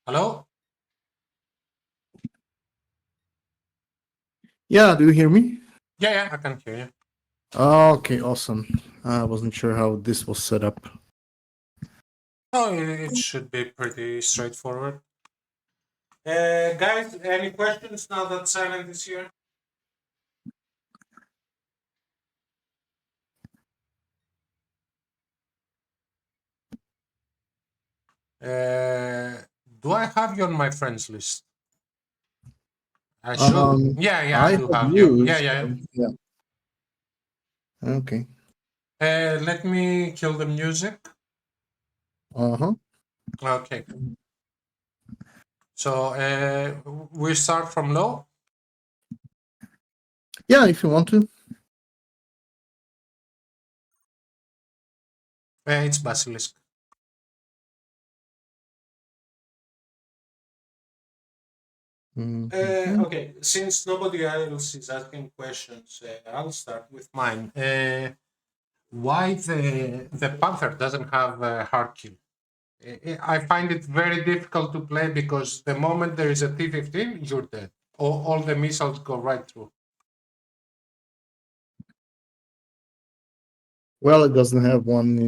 Hello? Yeah, do you hear me? Yeah, I can hear you. Okay, awesome. I wasn't sure how this was set up. Oh, it should be pretty straightforward. Guys, any questions now that Silent is here? Do I have you on my friends list? I should. Yeah, I I have do have you. you. Yeah. Yeah. Okay. Let me kill the music. Uh-huh. Okay. So we start from low. Yeah, if you want to. It's Basilisk. Mhm. Okay, since nobody else is asking questions, I'll start with mine. Why the Panther doesn't have a hard kill? I find it very difficult to play because the moment there is a T-15, you're dead. All the missiles go right through. Well, it doesn't have one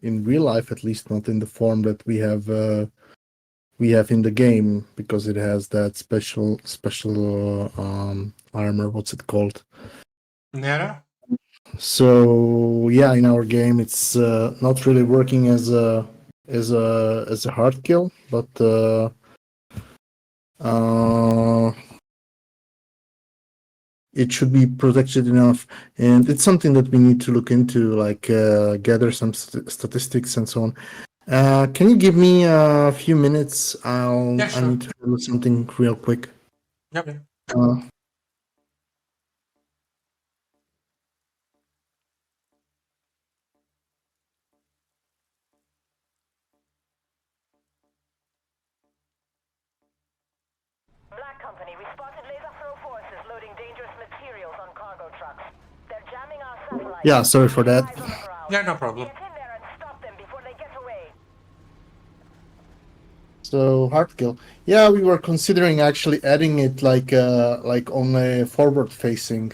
in real life, at least not in the form that we have in the game, because it has that special armor. What's it called? Nera? So yeah, in our game, it's not really working as a hard kill, but uh, it should be protected enough, and it's something that we need to look into, like gather some statistics and so on. Can you give me a few minutes? Yeah, I sure. need to do something real quick. Yep. Uh, Black Company, we spotted laser throw forces loading dangerous materials on cargo trucks. They're jamming our satellites. yeah, sorry for that. Eyes on the ground. Yeah, no problem. Get in there and stop them before they get away. So hard kill. Yeah, we were considering actually adding it like on a forward facing,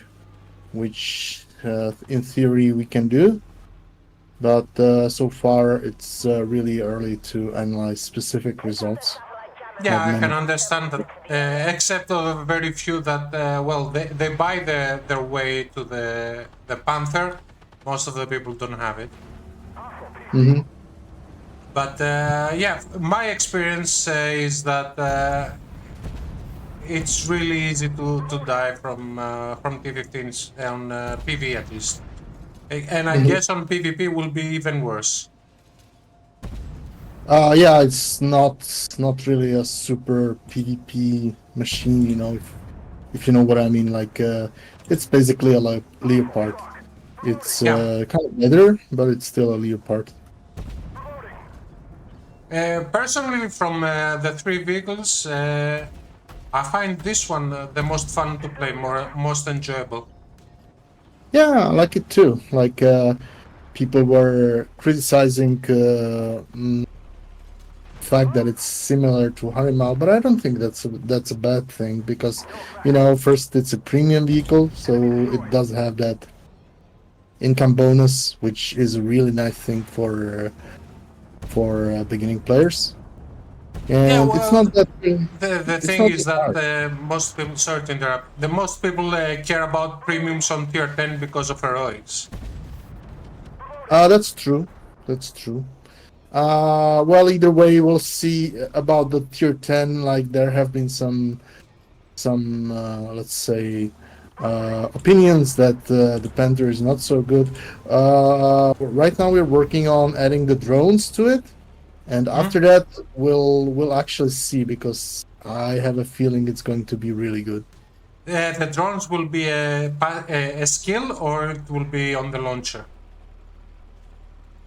which in theory we can do, but so far it's really early to analyze specific results. Yeah, Not I can many. understand that. Except a very few that, well, they buy their way to the Panther. Most of the people don't have it. Mm-hmm. But yeah, my experience is that it's really easy to die from T-15s on PV at least, and I Mm-hmm. guess on PvP will be even worse. Yeah, it's not really a super PvP machine, if you know what I mean. Like, it's basically a leopard. It's Yeah. kind of better, but it's still a leopard. Personally, from the three vehicles, I find this one the most fun to play, most enjoyable. Yeah, I like it too. Like, people were criticizing fact that it's similar to Harimal, but I don't think that's a bad thing, because first, it's a premium vehicle, so it does have that income bonus, which is a really nice thing for beginning players. Yeah, And it's well, not that the it's thing not is that that hard. most people, sorry to interrupt, the most people care about premiums on tier 10 because of heroics. That's true. That's true. Well, either way, we'll see about the tier 10. Like, there have been some let's say opinions that the Panther is not so good. Right now, we're working on adding the drones to it, and Hmm? after that, we'll actually see, because I have a feeling it's going to be really good. The drones will be a skill or it will be on the launcher?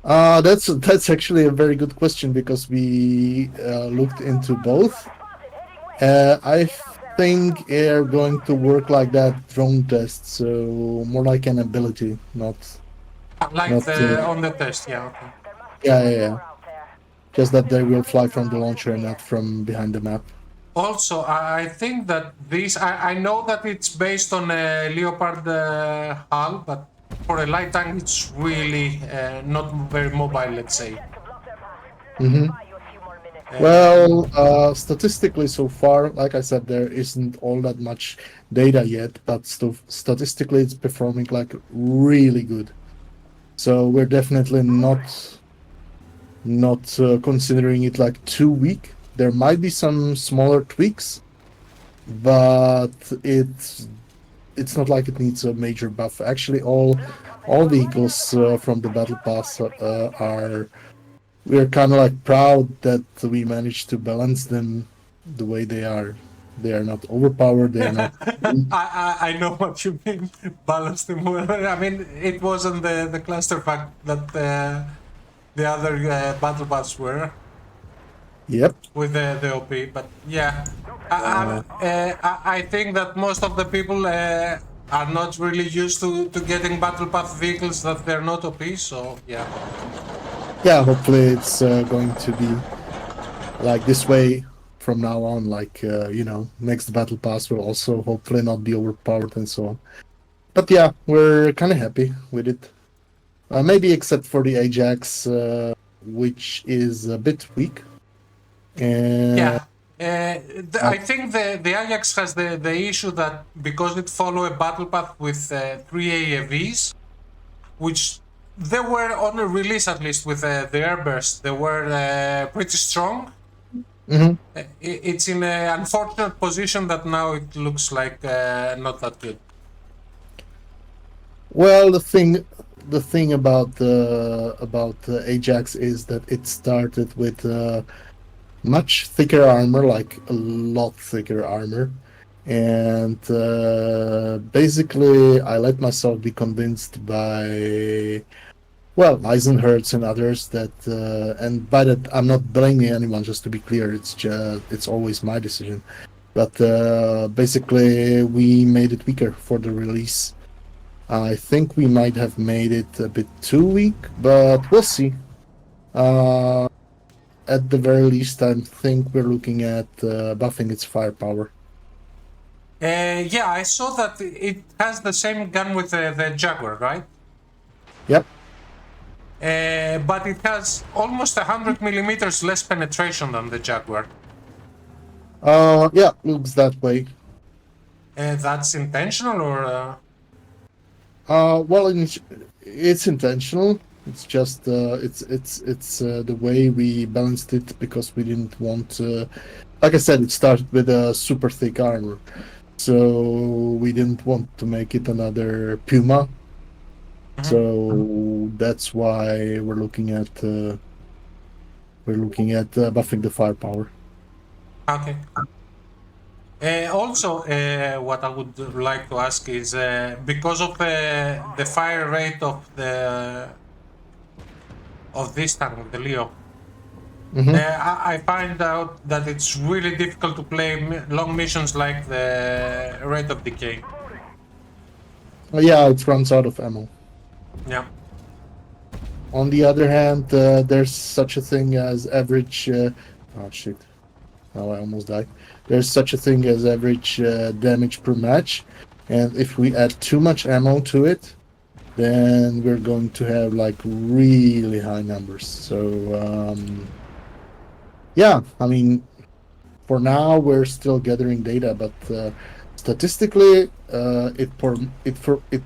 That's actually a very good question, because we looked into both. I think they're going to work like that drone test, so more like an ability, not Like not. the on the test, yeah, okay. Yeah, yeah, yeah. just that they will fly from the launcher and not from behind the map. Also, I think that this, I know that it's based on a Leopard hull, but for a light tank, it's really not very mobile, let's say. Jet to block their path. Mhm. Buy you a few more minutes. Well, statistically, so far, like I said, there isn't all that much data yet, but statistically, it's performing like really good. So we're definitely not considering it like too weak. There might be some smaller tweaks, but it's not like it needs a major buff. Actually, all vehicles from the battle pass are we're kind of like proud that we managed to balance them the way they are. They are not overpowered. They are not. I know what you mean. Balance them well. I mean, it wasn't the clusterfuck that the other battle paths were Yep. with the OP, but yeah, I think that most of the people are not really used to getting battle path vehicles that they're not OP, so yeah. Yeah. Hopefully, it's going to be like this way from now on. Like next battle pass will also hopefully not be overpowered and so on. But yeah, we're kind of happy with it. Maybe except for the Ajax, which is a bit weak. Yeah. I think the Ajax has the issue that because it follow a battle path with 3 AAVs, which they were on a release at least with the airburst, they were pretty strong. Mhm. It's in an unfortunate position that now it looks like not that good. Well, the thing about the Ajax is that it started with much thicker armor, like a lot thicker armor, and basically I let myself be convinced by Eisenherz and others that, and by that I'm not blaming anyone. Just to be clear, it's always my decision. But basically, we made it weaker for the release. I think we might have made it a bit too weak, but we'll see. Uh, at the very least, I think we're looking at buffing its firepower. Yeah, I saw that it has the same gun with the Jaguar, right? Yep. But it has almost 100 millimeters less penetration than the Jaguar. Yeah, looks that way. That's intentional, or? Well, it's intentional. It's just it's the way we balanced it because we didn't want. Like I said, it started with a super thick armor, so we didn't want to make it another Puma. So that's why we're looking at buffing the firepower. Okay. Also, what I would like to ask is because of the fire rate of this tank, the Leo. Mhm. I find out that it's really difficult to play long missions like the Rate of Decay. Yeah, it runs out of ammo. Yeah. On the other hand, there's such a thing as average. Oh shit! Now I almost died. There's such a thing as average damage per match, and if we add too much ammo to it, then we're going to have like really high numbers. So yeah, I mean, for now we're still gathering data, but statistically, it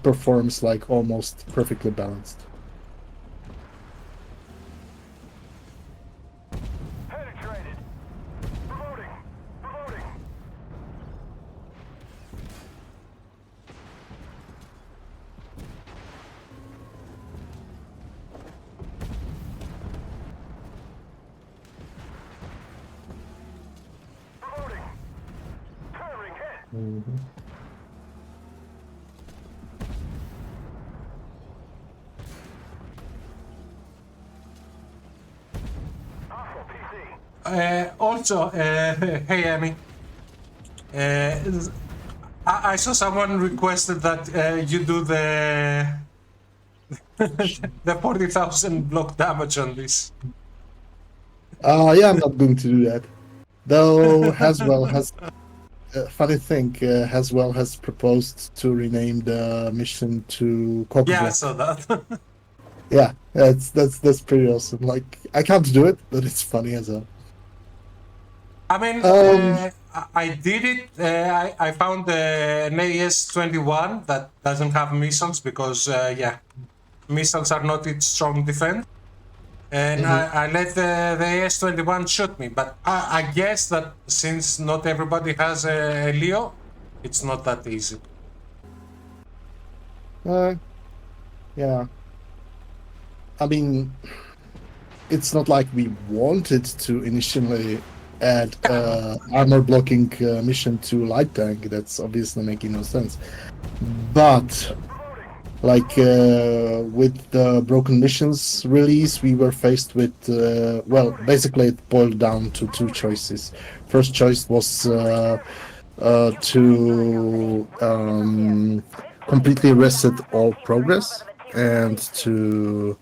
performs like almost perfectly balanced. Penetrated. Reloading. Reloading. Reloading. Firing hit. Hostile PC. Also, hey Amy, I saw someone requested that you do the the 40,000 block damage on this. Yeah, I'm not going to do that. Though Haswell has funny thing, Haswell has proposed to rename the mission to Yeah, I Cockblock. saw that. Yeah, that's pretty awesome. Like I can't do it, but it's funny as hell. I mean, Um, I did it. I found an AS-21 that doesn't have missiles because, yeah, missiles are not its strong defense. And I let the AS-21 shoot me. But I guess that since not everybody has a Leo, it's not that easy. yeah. I mean, it's not like we wanted to initially add armor blocking mission to light tank. That's obviously making no sense. But like with the broken missions release, we were faced with well, basically it boiled down to two choices. First choice was to completely reset all progress and to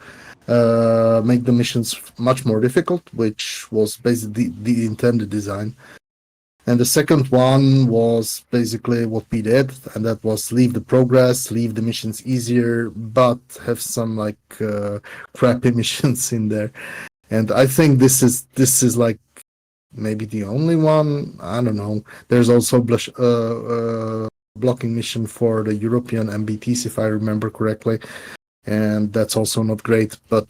make the missions much more difficult, which was basically the intended design. And the second one was basically what we did, and that was leave the progress, leave the missions easier, but have some like crappy missions in there. And I think this is like maybe the only one. I don't know. There's also blocking mission for the European MBTs, if I remember correctly, and that's also not great. But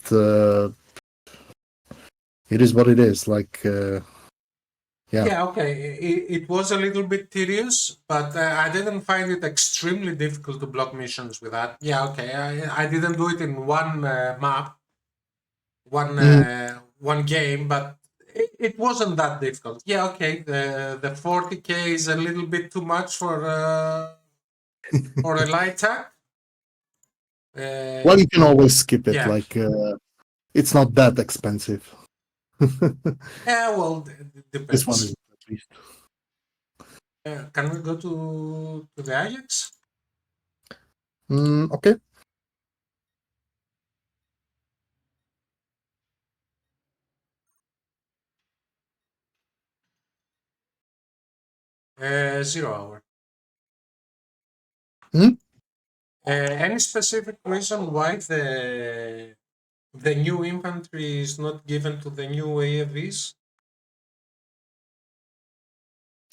it is what it is. Like yeah. Yeah, okay. It was a little bit tedious, but I didn't find it extremely difficult to block missions with that. Yeah, okay. I didn't do it in one map, Mhm. one game, but it wasn't that difficult. Yeah, okay. The 40K is a little bit too much for a light tag. Well, you can always skip it. Yeah. Like it's not that expensive. Yeah, well, This one depends. is at least. Can we go to the Ajax? Okay. Zero hour. Hmm? Any specific reason why the new infantry is not given to the new AFVs?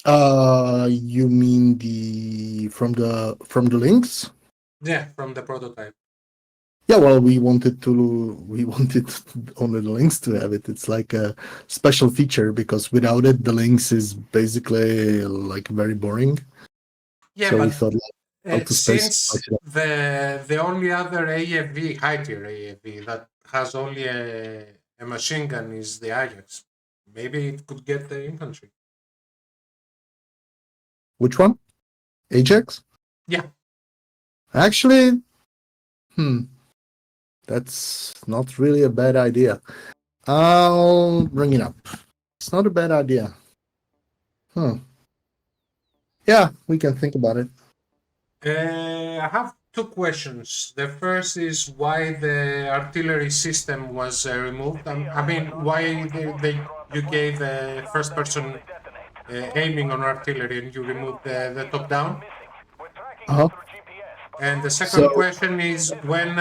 You mean the from the links? Yeah, from the prototype. Yeah, well, we wanted only the links to have it. It's like a special feature because without it, the links is basically like very boring. Yeah, So we but thought like, how to spice since it up. the only other AFV, high tier AFV that has only a machine gun is the Ajax. Maybe it could get the infantry. Which one? Ajax? Yeah. Actually, that's not really a bad idea. I'll bring it up. It's not a bad idea. Huh. Yeah, we can think about it. I have two questions. The first is why the artillery system was removed. I mean, why you gave first person aiming on artillery and you removed the top down. Uh-huh. And the So second question is when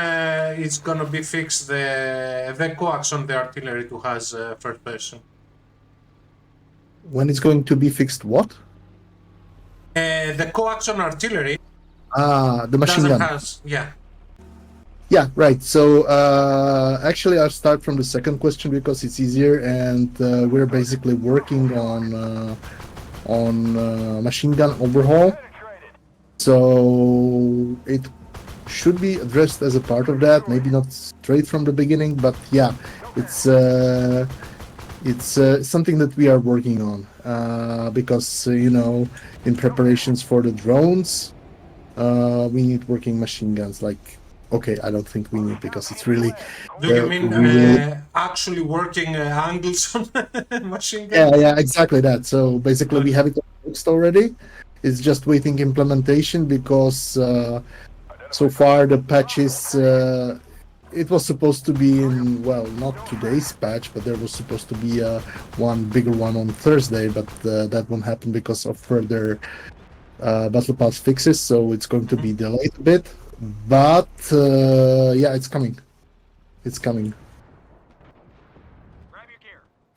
it's gonna be fixed the coax on the artillery to has first person. when it's going to be fixed, what? The coax on artillery The machine doesn't gun. has yeah. Yeah, right. So actually, I'll start from the second question because it's easier, and we're basically working on machine gun overhaul. So it should be addressed as a part of that. Maybe not straight from the beginning, but yeah, it's something that we are working on because in preparations for the drones, we need working machine guns. Like, okay, I don't think we need because it's really, Do you mean really. actually working angles on machine gun? Yeah, exactly that. So basically, we have it fixed already. It's just waiting implementation because so far the patches it was supposed to be in, well, not today's patch, but there was supposed to be one bigger one on Thursday, but that won't happen because of further Battle Pass fixes, so it's going to be delayed a bit. But yeah, it's coming. It's coming.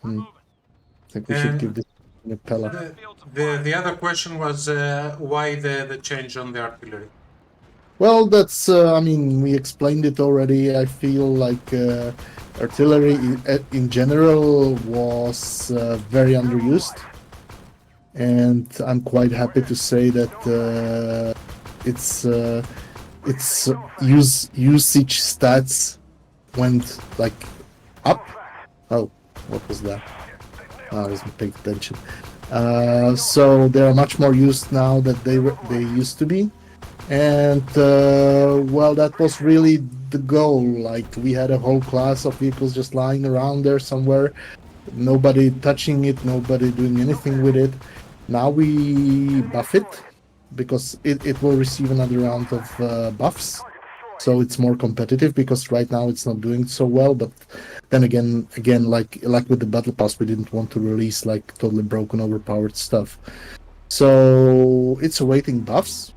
I think we should give this a Pella. The other question was why the change on the artillery? Well, that's, I mean, we explained it already. I feel like artillery in general was very underused. And I'm quite happy to say that its usage stats went like up. Oh, what was that? I wasn't paying attention. So they are much more used now that they used to be. And well, that was really the goal. Like, we had a whole class of vehicles just lying around there somewhere, nobody touching it, nobody doing anything with it. Now we buff it because it will receive another round of buffs, so it's more competitive, because right now it's not doing so well. But then again, like with the battle pass, we didn't want to release like totally broken, overpowered stuff. So it's awaiting buffs.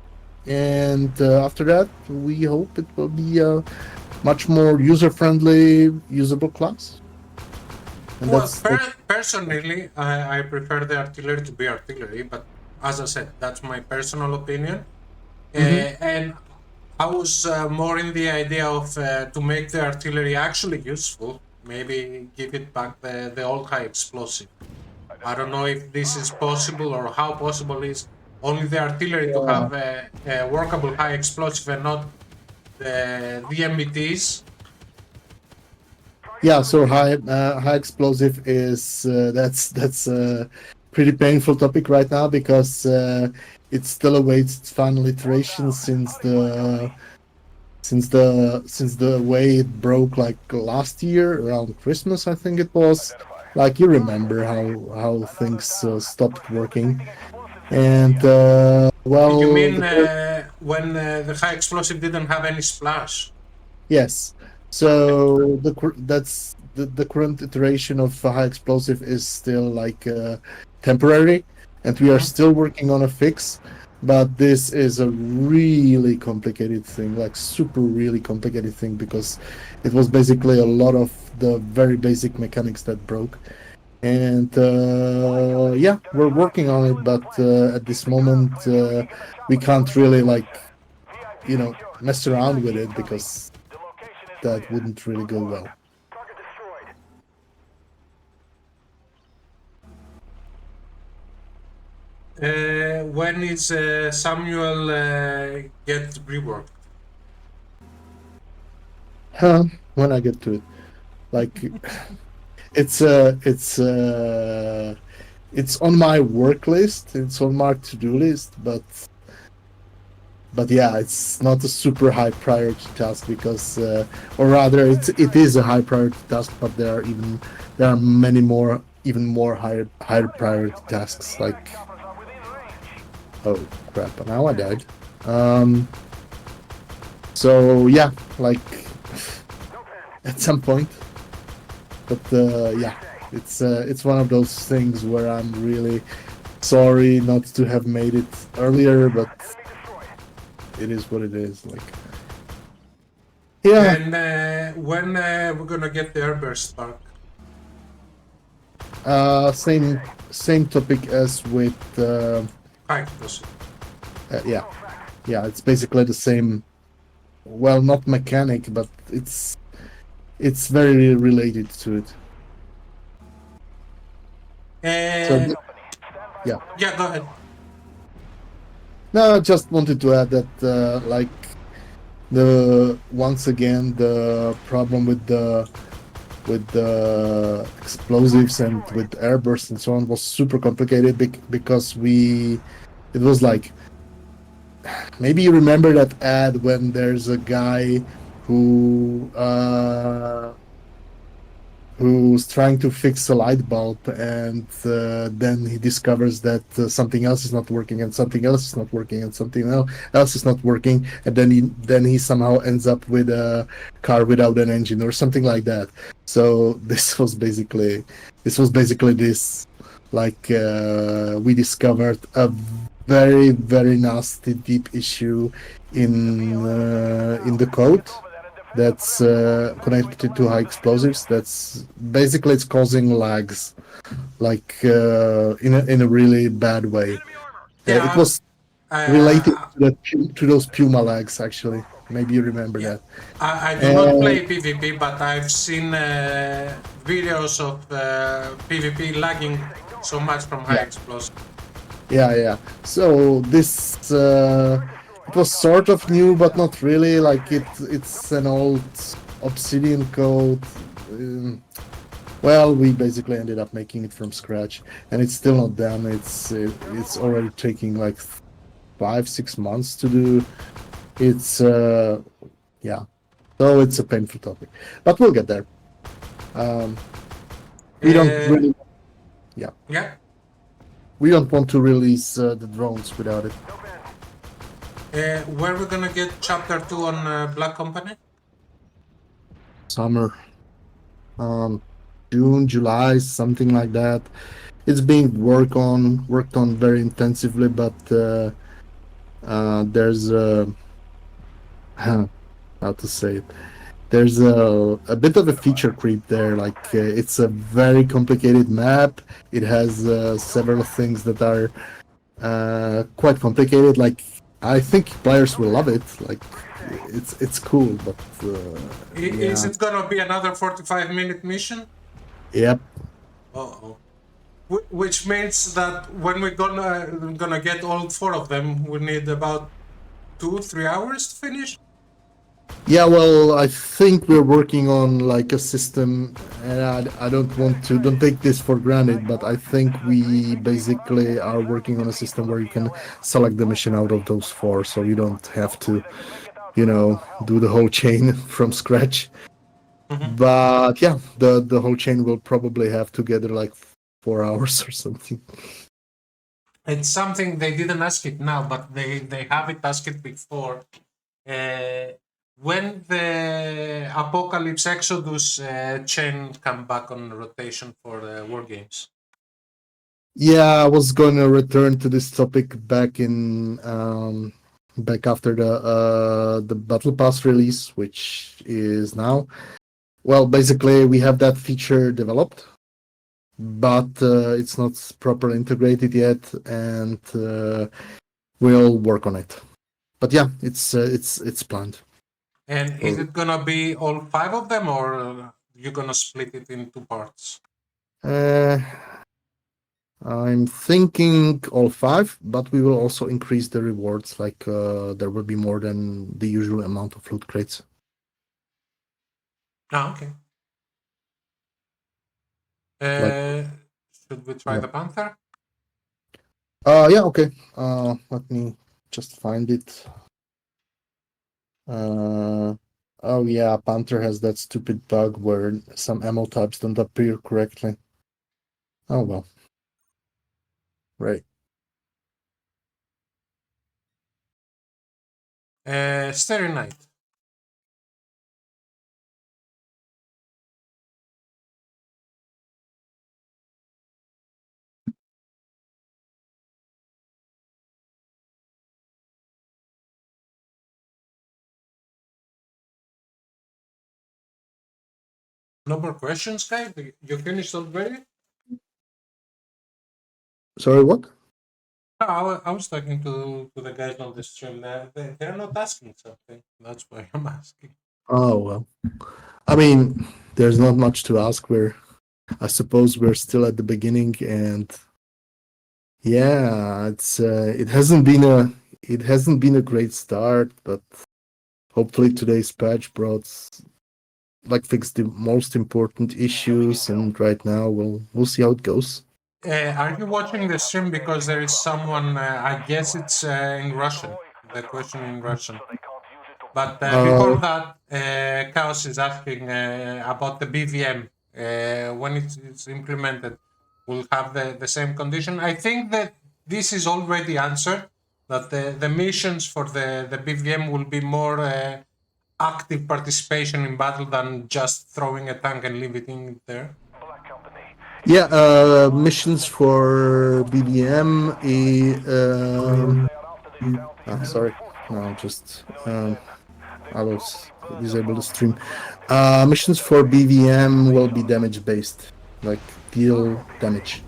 And after that, we hope it will be a much more user-friendly, usable class. And Well, personally, I prefer the artillery to be artillery, but as I said, that's my personal opinion. And I was more in the idea of to make the artillery actually useful, maybe give it back the old high explosive. I don't know if this is possible or how possible is only the artillery to have a workable high explosive and not the MBTs. Yeah, so high explosive is that's a pretty painful topic right now, because it still awaits its final iteration since the way it broke like last year around Christmas, I think it was. Like, you remember how things stopped working, and well, You mean when the high explosive didn't have any splash? yes. So that's the current iteration of high explosive is still like temporary, and we are still working on a fix. But this is a really complicated thing, like super really complicated thing, because it was basically a lot of the very basic mechanics that broke. And yeah, we're working on it, but at this moment we can't really, like, mess around with it, because that wouldn't really go well. When is Samuel get reworked? When I get to it, like, it's on my work list, it's on my to-do list, but yeah, it's not a super high priority task, because or rather, it is a high priority task, but there are many more, even more higher priority tasks, like, oh crap, now I died. So yeah, like, at some point. But yeah, it's one of those things where I'm really sorry not to have made it earlier, but it is what it is. Like, yeah. And when we're gonna get the airburst back? Same topic as with High explosive. yeah, it's basically the same. Well, not mechanic, but it's very related to it. So yeah. Yeah, go ahead. No, I just wanted to add that like, once again, the problem with the explosives and with airbursts and so on was super complicated, because it was like, maybe you remember that ad when there's a guy who who's trying to fix a light bulb, and then he discovers that something else is not working, and something else is not working, and else is not working, and then he somehow ends up with a car without an engine or something like that. So this was basically this, like we discovered a very very nasty deep issue in the code that's connected to high explosives. That's basically it's causing lags, like in a really bad way. It Yeah, was related uh, to those Puma lags, actually. Maybe you remember yeah. that. I do not And play PvP, but I've seen videos of PvP lagging so much from high yeah, explosive. yeah. So this it was sort of new, but not really. Like it's an old Obsidian code. Well, we basically ended up making it from scratch, and it's still not done. It's already taking like 5-6 months to do. It's yeah, so it's a painful topic, but we'll get there. Um, we don't Uh, really, yeah, yeah. we don't want to release the drones without it. Where we gonna get chapter 2 on Black Company? Summer, um, June, July, something like that. It's being worked on very intensively, but there's how to say it. There's a bit of a feature creep there. Like it's a very complicated map. It has several things that are quite complicated. Like I think players will love it. Like it's cool, but Is yeah, it gonna be another 45-minute mission? yep. Uh-oh. Which means that when we're gonna get all 4 of them, we need about 2-3 hours to finish. Yeah, well, I think we're working on like a system, and I don't take this for granted, but I think we basically are working on a system where you can select the mission out of those four, so you don't have to, do the whole chain from scratch. Mhm. But yeah, the whole chain will probably have together like 4 hours or something. It's something they didn't ask it now, but they have it asked it before. Uh, when the Apocalypse Exodus chain come back on rotation for war games. Yeah, I was going to return to this topic back after the Battle Pass release, which is now. Well, basically, we have that feature developed, but it's not properly integrated yet, and we'll work on it. But yeah, it's planned. And is it gonna be all 5 of them, or you're gonna split it in 2 parts? Uh, I'm thinking all five, but we will also increase the rewards. Like there will be more than the usual amount of loot crates. Ah, okay. Like, Should we try yeah. the Panther? Yeah, okay. Let me just find it. Oh yeah, Panther has that stupid bug where some ammo types don't appear correctly. Oh well. Right. Starry Night. No more questions, guys? You finished already? Sorry, what? No, I was talking to the guys on the stream. They're not asking something. That's why I'm asking. Oh well. I mean, there's not much to ask. I suppose we're still at the beginning, and yeah, it hasn't been a great start, but hopefully today's patch brought fixed the most important issues, and right now we'll see how it goes. Are you watching the stream because there is someone? I guess it's in Russian. The question in Russian. But before Uh, that, Chaos is asking about the BVM. when it's implemented, will have the same condition. I think that this is already answered, that the missions for the BVM will be more active participation in battle than just throwing a tank and leaving it there. Yeah, missions for BBM. Sorry, no, just I will disable the stream. Missions for BVM will be damage based, like deal damage.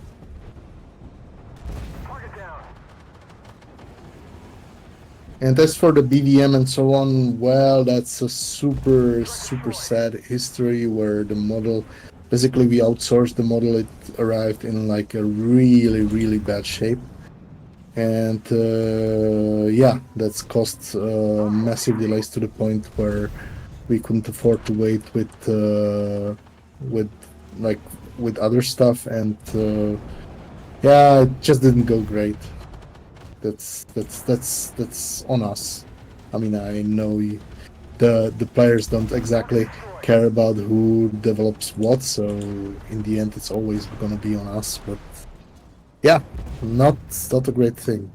And as for the BVM and so on, well, that's a super sad history where the model, basically we outsourced the model. It arrived in like a really bad shape. And yeah, that's caused massive delays to the point where we couldn't afford to wait with other stuff, and yeah, it just didn't go great. That's on us. I mean, I know the players don't exactly care about who develops what, so in the end, it's always gonna be on us. But yeah, not a great thing.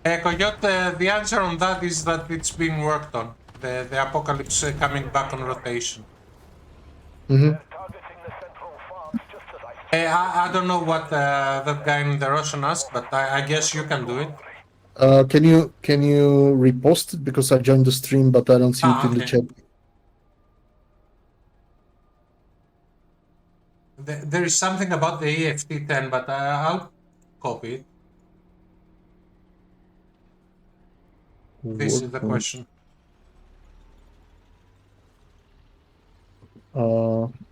Coyote, the answer on that is that it's being worked on. The Apocalypse coming back on rotation. Mm-hmm. I don't know what that guy in the Russian asked, but I guess you can do it. Can you repost it, because I joined the stream but I don't see it in the Okay. chat. There is something about the EFT10, but I'll copy it. This is the question.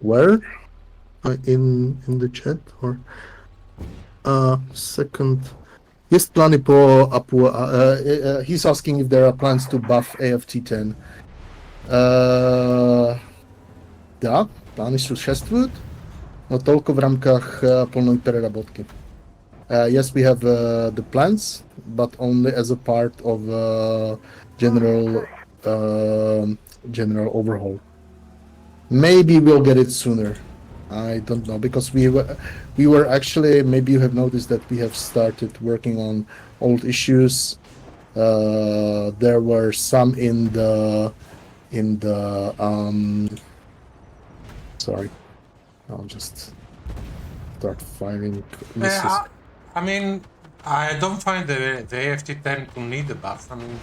Where? In the chat, or second? Jest plany po he's asking if there are plans to buff AFT10. Da, plány sуществуют, no toľko v rámkach plnej prerabotky. Yes, we have the plans, but only as a part of general overhaul. Maybe we'll get it sooner. I don't know, because we were actually, maybe you have noticed that we have started working on old issues. There were some in the sorry, I'll just start firing missiles. I mean, I don't find the AFT10 to need a buff. I mean,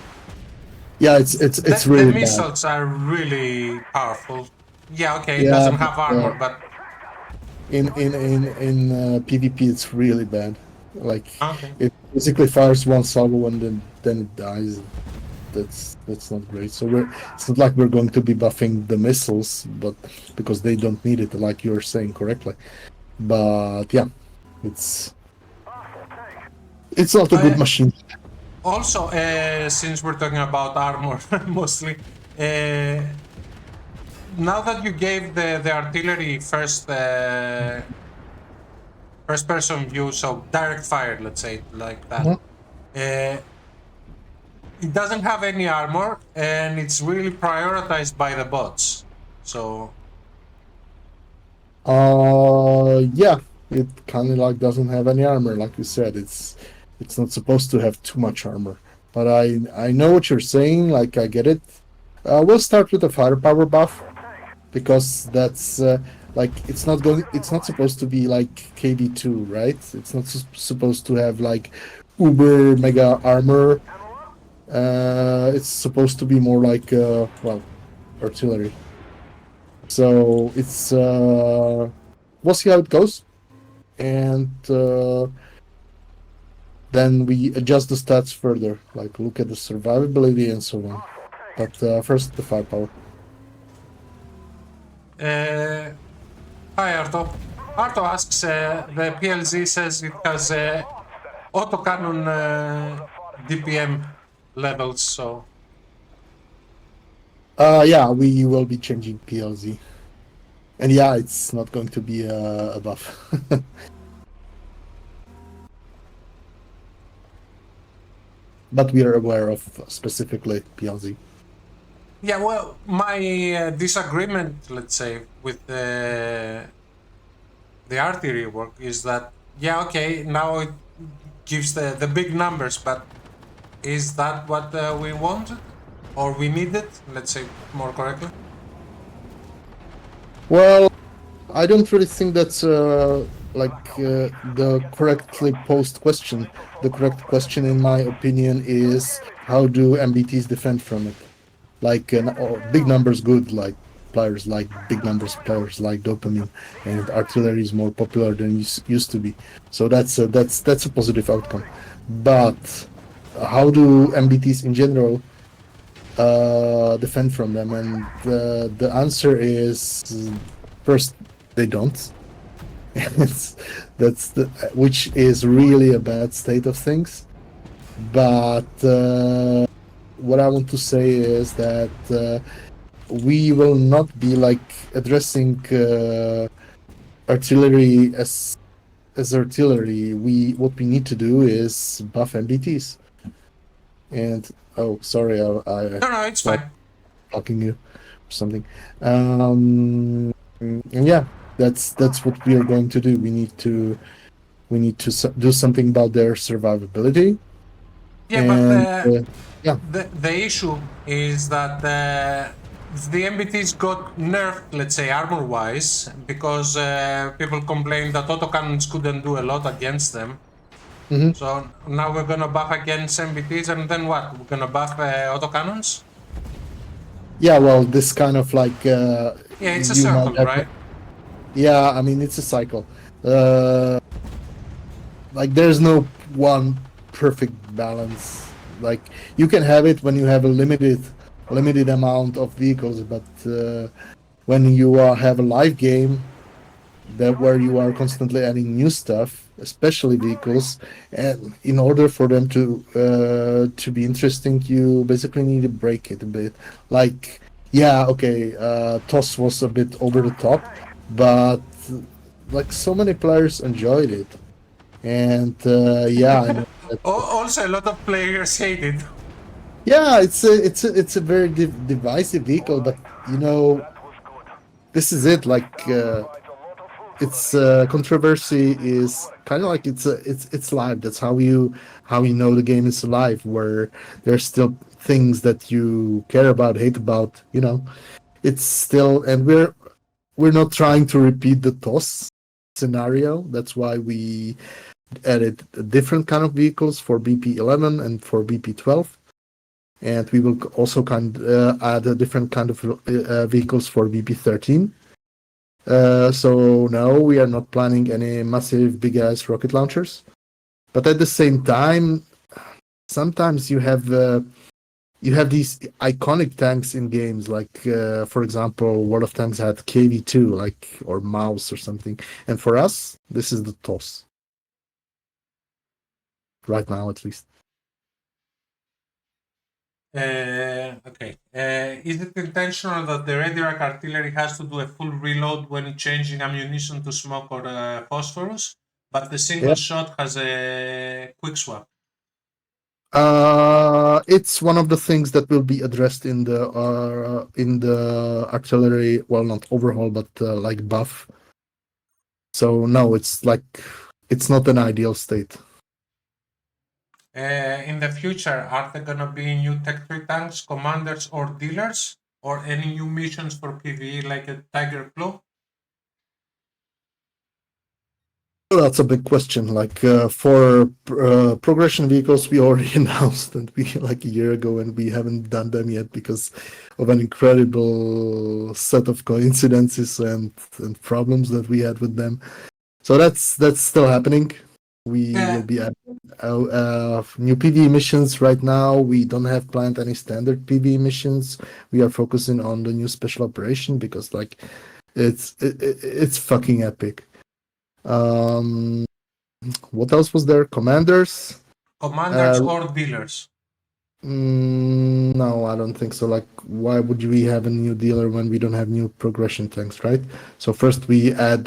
yeah, it's really the missiles bad. are really powerful. Yeah, okay, it Yeah, doesn't have armor, but in PvP it's really bad. Like okay. it basically fires one salvo and then it dies. That's not great. So it's not like we're going to be buffing the missiles, but because they don't need it, like you're saying correctly. But yeah, it's not a good machine. Also, since we're talking about armor mostly, now that you gave the artillery first person view, so direct fire, let's say like that, it doesn't have any armor, and it's really prioritized by the bots. So yeah, it kind of like doesn't have any armor, like you said. It's not supposed to have too much armor. But I know what you're saying. Like, I get it. We'll start with the firepower buff, because that's like it's not supposed to be like KD2, right? It's not supposed to have like uber mega armor. It's supposed to be more like well, artillery. So it's we'll see how it goes, and then we adjust the stats further, like look at the survivability and so on. But first, the firepower. Hi Arto. Arto asks, the PLZ says it has autocannon DPM levels, so Yeah, we will be changing PLZ. And yeah, it's not going to be a buff. But we are aware of specifically PLZ. yeah, well, my disagreement, let's say, with the artillery work is that, yeah, okay, now it gives the big numbers, but is that what we wanted or we needed? Let's say more correctly. Well, I don't really think that's the correctly posed question. The correct question, in my opinion, is how do MBTs defend from it? Like big numbers, good. Like players like big numbers, players like dopamine, and artillery is more popular than used to be. So that's a positive outcome. But how do MBTs in general defend from them? And the answer is first they don't. It's, that's the which is really a bad state of things. But what I want to say is that we will not be like addressing artillery as artillery. What we need to do is buff MBTs. And oh, sorry, I No, it's stopped fine. talking you or something. And yeah, that's what we are going to do. We need to do something about their survivability. Yeah, but And yeah, the issue is that the MBTs got nerfed, let's say, armor-wise, because people complained that autocannons couldn't do a lot against them. mhm. So now we're gonna buff against MBTs, and then what? We're gonna buff autocannons? Yeah, well, this kind of like Yeah, it's a you might circle, have. right? Yeah, I mean it's a cycle. Like there's no one perfect balance. Like you can have it when you have a limited amount of vehicles, but when you have a live game that where you are constantly adding new stuff, especially vehicles, and in order for them to be interesting, you basically need to break it a bit. Like, yeah, okay, Toss was a bit over the top, but like so many players enjoyed it, and yeah, I know that. Also, a lot of players hate it. Yeah, it's a very divisive vehicle, but you know, this is it. Like. It's controversy is kind of like it's live. That's how you know the game is alive, where there's still things that you care about, hate about. You know, it's still, and we're not trying to repeat the toss scenario. That's why we added a different kind of vehicles for BP11 and for BP12, and we will also add a different kind of vehicles for BP13. So no, we are not planning any massive big ass rocket launchers. But at the same time, sometimes you have these iconic tanks in games, like for example, World of Tanks had KV2, like or Mouse or something. And for us, this is the toss right now, at least. Okay. Is it intentional that the redirect artillery has to do a full reload when changing ammunition to smoke or phosphorus, but the single Yeah. shot has a quick swap? It's one of the things that will be addressed in the artillery. Well, not overhaul, but like buff. So no, it's not an ideal state. In the future, are there gonna be new tech tree tanks, commanders, or dealers, or any new missions for PvE like a Tiger Claw? Well, that's a big question. Like for progression vehicles, we already announced that we like a year ago, and we haven't done them yet because of an incredible set of coincidences and problems that we had with them. So that's still happening. We will be adding new PvE missions right now. We don't have planned any standard PvE missions. We are focusing on the new special operation because like it's fucking epic. Um, what else was there? Commanders? Commanders or dealers? No, I don't think so. Like, why would we have a new dealer when we don't have new progression tanks, right? So first we add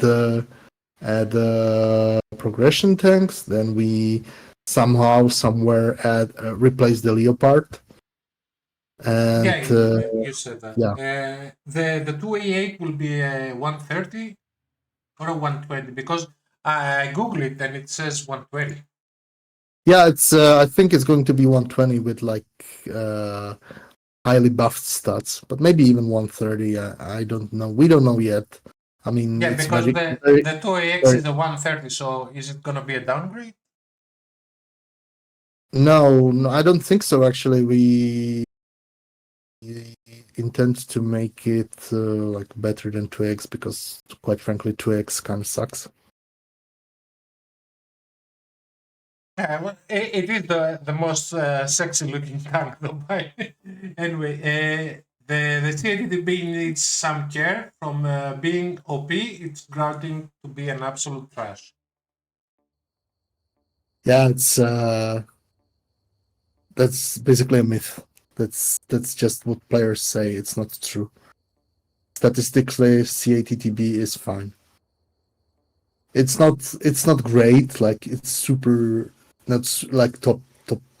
progression tanks, then we somehow somewhere add replace the Leopard, and Yeah, you said that. yeah. The 2A8 will be 130 or a 120? Because I Google it and it says 120. Yeah, it's. I think it's going to be 120 with like highly buffed stats, but maybe even 130. I don't know. We don't know yet. I mean, Yeah, it's because very, the 2AX very. is a 130, so is it gonna be a downgrade? No, no, I don't think so. Actually, we intend to make it like better than 2x because, quite frankly, 2x kind of sucks. Well, it is the most sexy looking tank though. Anyway, the CATTB needs some care from being OP. It's grounding to be an absolute trash. Yeah, it's that's basically a myth. That's just what players say. It's not true. Statistically, CATTB is fine. It's not great. Like it's super. Not like top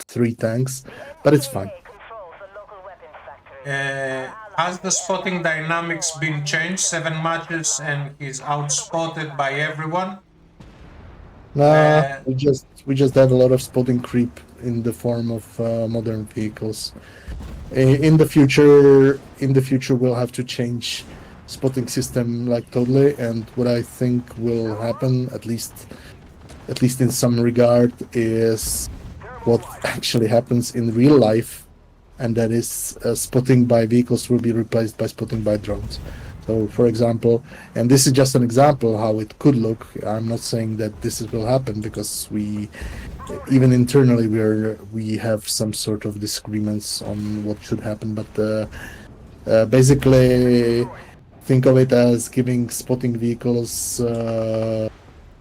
3 tanks, but it's fine. NTAA controls the local weapons factory. Our Has allies, the the spotting Allies, dynamics know been our changed? position 7 in the matches supply. and he's To the weapons outspotted by factory. everyone. Nah, Uh, we just have a lot of spotting creep in the form of modern vehicles. In the future we'll have to change spotting system like totally, and what I think will happen, at least in some regard, is what actually happens in real life, and that is spotting by vehicles will be replaced by spotting by drones. So, for example, and this is just an example how it could look. I'm not saying that will happen because even internally we have some sort of disagreements on what should happen. But basically, think of it as giving spotting vehicles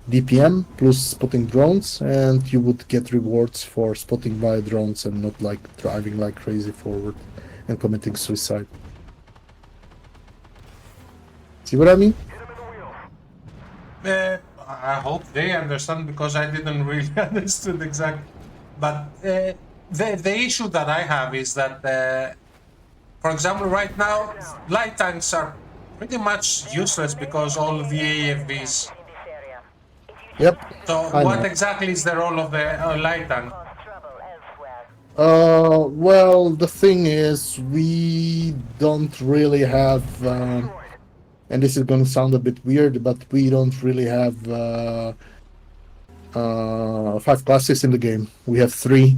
DPM plus spotting drones, and you would get rewards for spotting by drones and not like driving like crazy forward and committing suicide. See what I mean? I hope they understand because I didn't really understand exactly. But the issue that I have is that, for example, right now light tanks are pretty much useless because all of the AFVs. In this area. If you shoot Yep, at So I what know. exactly is the role of the light will tank? cause trouble elsewhere. Well, the thing is, we don't really have, and this is going to sound a bit weird, but we don't really have 5 classes in the game. We have 3.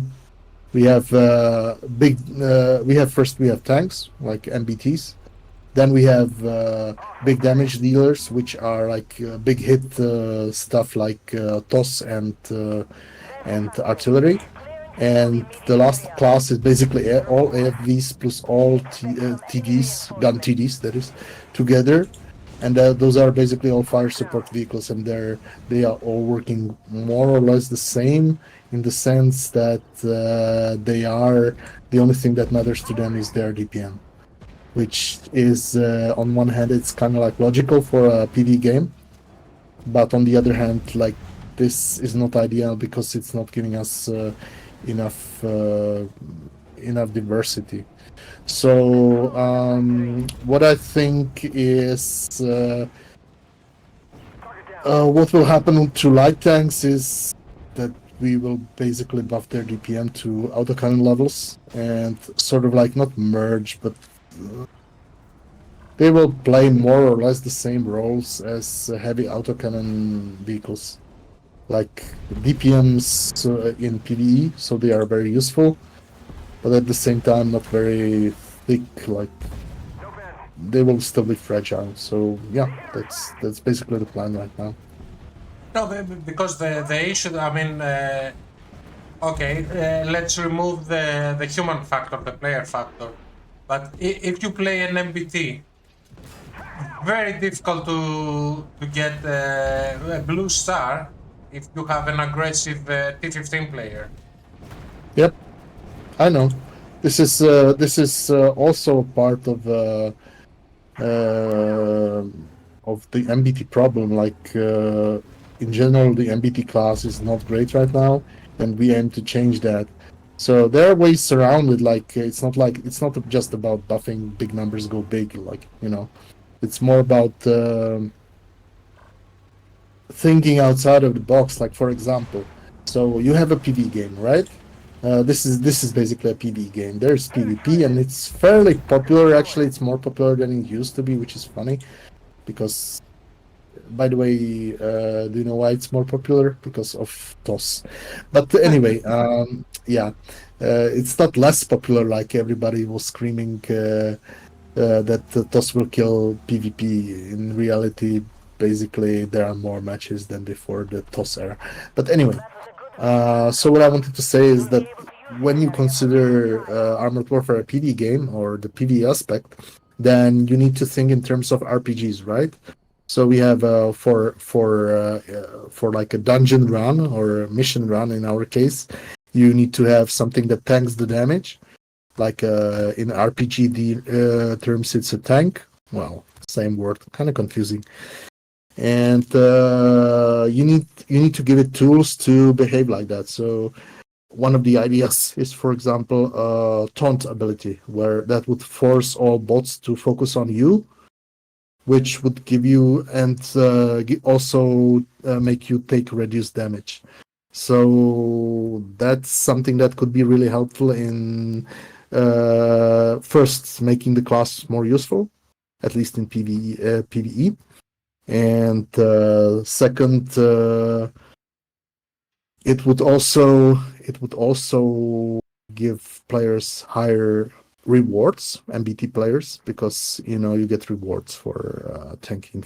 We have big. We have tanks like MBTs. Then we have big damage dealers, which are like big hit stuff like TOS and artillery. And the last class is basically all AFVs plus all TDs, gun TDs, that is, together. And those are basically all fire support vehicles, and they are all working more or less the same in the sense that they are the only thing that matters to them is their DPM, which is on one hand it's kind of like logical for a PV game, but on the other hand, like this is not ideal because it's not giving us enough diversity. So what I think is what will happen to light tanks is that we will basically buff their DPM to autocannon levels and sort of like not merge, but they will play more or less the same roles as heavy autocannon vehicles, like DPMs in PvE, so they are very useful, but at the same time not very thick. Like they will still be fragile. So yeah, that's basically the plan right now. No, because the issue. I mean, okay, let's remove the human factor, the player factor. But if you play an MBT, very difficult to get a blue star if you have an aggressive T15 player. Yep, I know. This is also part uh, of the MBT problem. Like in general, the MBT class is not great right now, and we aim to change that. So there are ways around it. Like it's not just about buffing big numbers go big. Like it's more about thinking outside of the box. Like for example, so you have a PV game, right? This is basically a PV game. There's PvP, and it's fairly popular. Actually, it's more popular than it used to be, which is funny because, by the way, do you know why it's more popular? Because of TOS. But anyway, yeah, it's not less popular like everybody was screaming that the TOS will kill PvP. In reality, basically, there are more matches than before the TOS era. But anyway, so what I wanted to say is that when you consider Armored Warfare a PvE game or the PvE aspect, then you need to think in terms of RPGs, right? So we have for like a dungeon run or a mission run in our case, you need to have something that tanks the damage. Like in RPG terms, it's a tank. Well, same word, kind of confusing. And you need to give it tools to behave like that. So one of the ideas is, for example, a taunt ability, where that would force all bots to focus on you, which would give you and also make you take reduced damage. So that's something that could be really helpful in first making the class more useful, at least in PvE, and second, it would also give players higher rewards, MBT players, because you get rewards for tanking.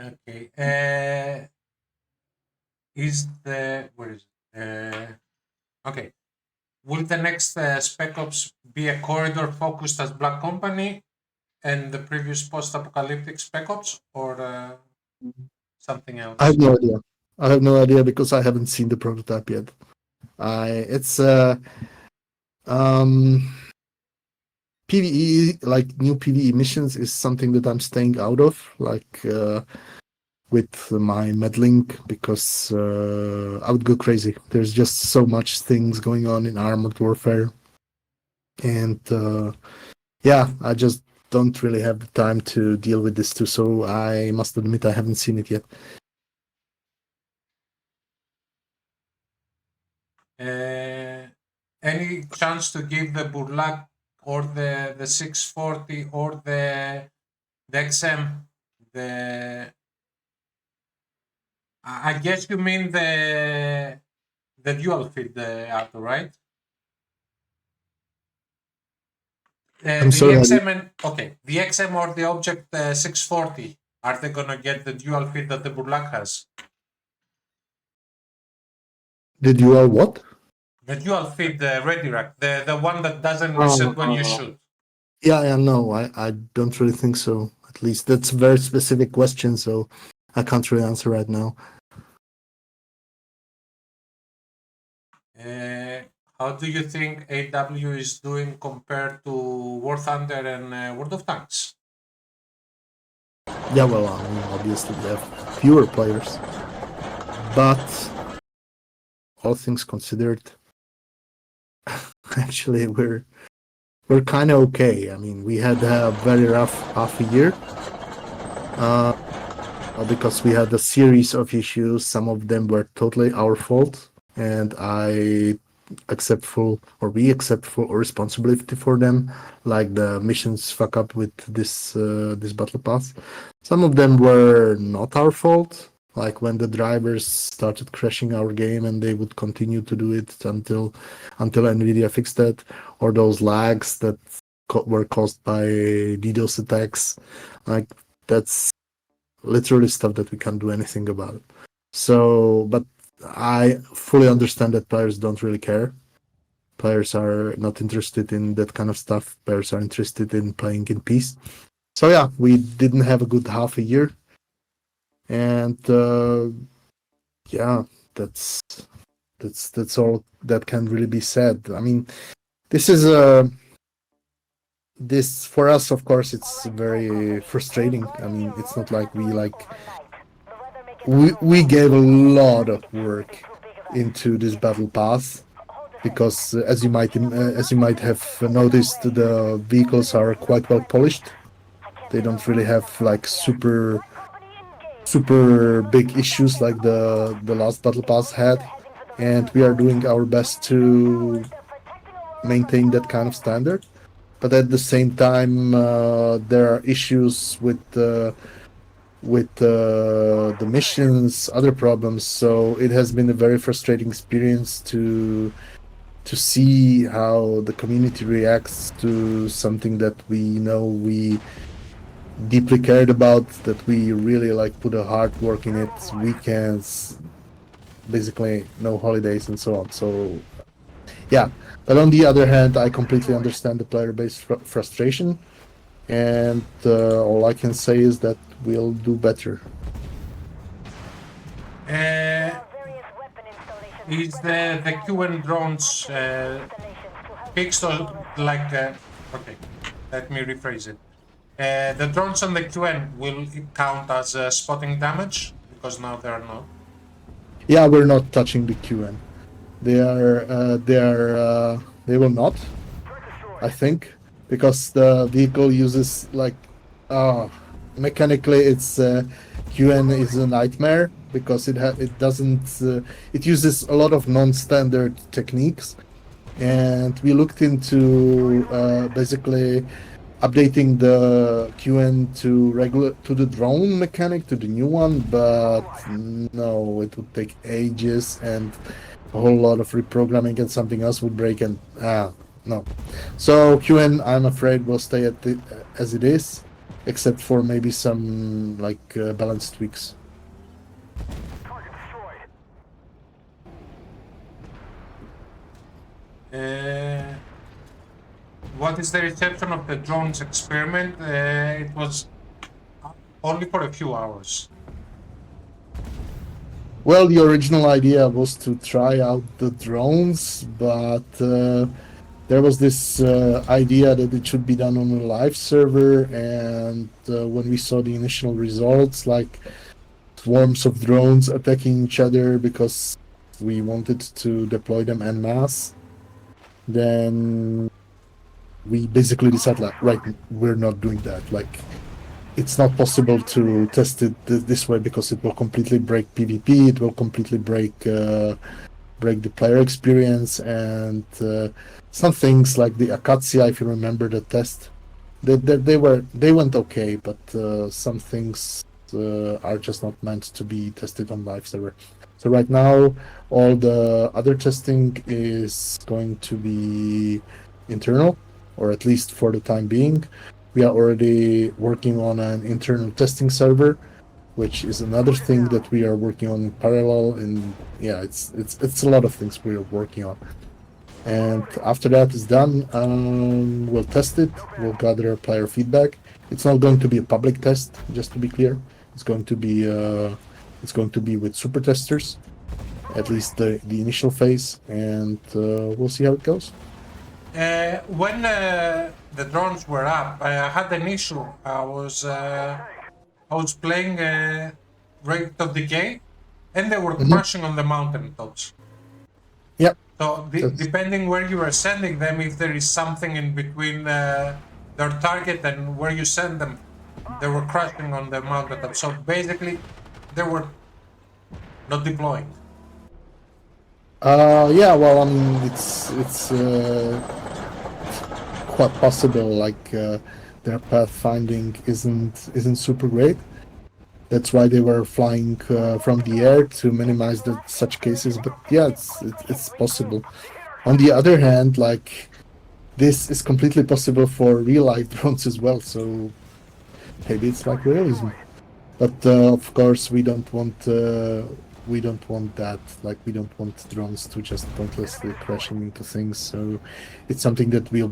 Okay. Where is it? Okay. Will the next Spec Ops be a corridor focused as Black Company and the previous post-apocalyptic Spec Ops, or something I have else? no idea. I have no idea because I haven't seen the prototype yet. It's um PvE, like new PvE missions, is something that I'm staying out of, like with my meddling, because I would go crazy. There's just so much things going on in Armored Warfare, and yeah, I just don't really have the time to deal with this too. So I must admit I haven't seen it yet. Any chance to give the Burlak or the 640 or the XM, the I guess you mean the dual feed auto, right? I'm The sorry. XM and okay, the XM or the Object 640, are they gonna get the dual feed that the Burlak has? Did you all what? The dual feed ready rack, the one that doesn't reset when you Uh, shoot. yeah, no, I don't really think so. At least that's a very specific question, so I can't really answer right now. Uh, how do you think AW is doing compared to War Thunder and World of Tanks? Yeah, well, I mean, obviously they have fewer players, but all things considered, actually we're kind of okay. I mean, we had a very rough half a year uh, because we had a series of issues. Some of them were totally our fault, and we accept full responsibility for them, like the missions fuck up with this battle pass. Some of them were not our fault, like when the drivers started crashing our game, and they would continue to do it until Nvidia fixed that, or those lags that were caused by DDoS attacks. Like, that's literally stuff that we can't do anything about. So, but I fully understand that players don't really care. Players are not interested in that kind of stuff. Players are interested in playing in peace. So yeah, we didn't have a good half a year, and yeah, that's that's all that can really be said. I mean, this is this for us, of course, it's very frustrating. I mean, it's not like we gave a lot of work into this battle pass, because as you might have noticed, the vehicles are quite well polished. They don't really have like super big issues like the last battle pass had, and we are doing our best to maintain that kind of standard. But at the same time, there are issues with the missions, other problems. So it has been a very frustrating experience to see how the community reacts to something that we know we deeply cared about, that we really like put a hard work in it, weekends, basically no holidays and so on. So yeah, but on the other hand, I completely understand the player base frustration, and all I can say is that we'll do better. Is the QN drones fixed or like okay, let me rephrase it. The drones on the QN will count as spotting damage because now they are not. Yeah, we're not touching the QN. They will not, I think, because the vehicle uses like mechanically it's QN is a nightmare because it doesn't it uses a lot of non-standard techniques, and we looked into basically updating the QN to the drone mechanic, to the new one, but no, it would take ages and a whole lot of reprogramming, and something else would break, and no. So QN, I'm afraid, will stay as it is, except for maybe some like balance tweaks. What is the reception of the drones experiment? It was only for a few hours. Well, the original idea was to try out the drones, but there was this idea that it should be done on a live server, and when we saw the initial results, like swarms of drones attacking each other because we wanted to deploy them en masse, then we basically decided, like, right, we're not doing that. Like, it's not possible to test it this way because it will completely break PvP. It will completely break the player experience, and some things like the Acacia, if you remember the test, they went okay, but some things are just not meant to be tested on live server. So right now, all the other testing is going to be internal, or at least for the time being. We are already working on an internal testing server, which is another thing that we are working on in parallel. And yeah, it's a lot of things we are working on. And after that is done, we'll test it. We'll gather player feedback. It's not going to be a public test, just to be clear. It's going to be with super testers, at least the initial phase, and we'll see how it goes. When the drones were up, I had an issue. I was playing Rate of Decay, and they were crashing on the mountaintops. Yep. So depending where you are sending them, if there is something in between their target and where you send them, they were crashing on the mountaintop. So basically, they were not deploying. Yeah, well, I mean, it's quite possible. Like their pathfinding isn't super great. That's why they were flying from the air to minimize such cases. But yeah, it's possible. On the other hand, like, this is completely possible for real life drones as well. So maybe it's like realism. But of course, we don't want that. Like, we don't want drones to just pointlessly crashing into things. So it's something that we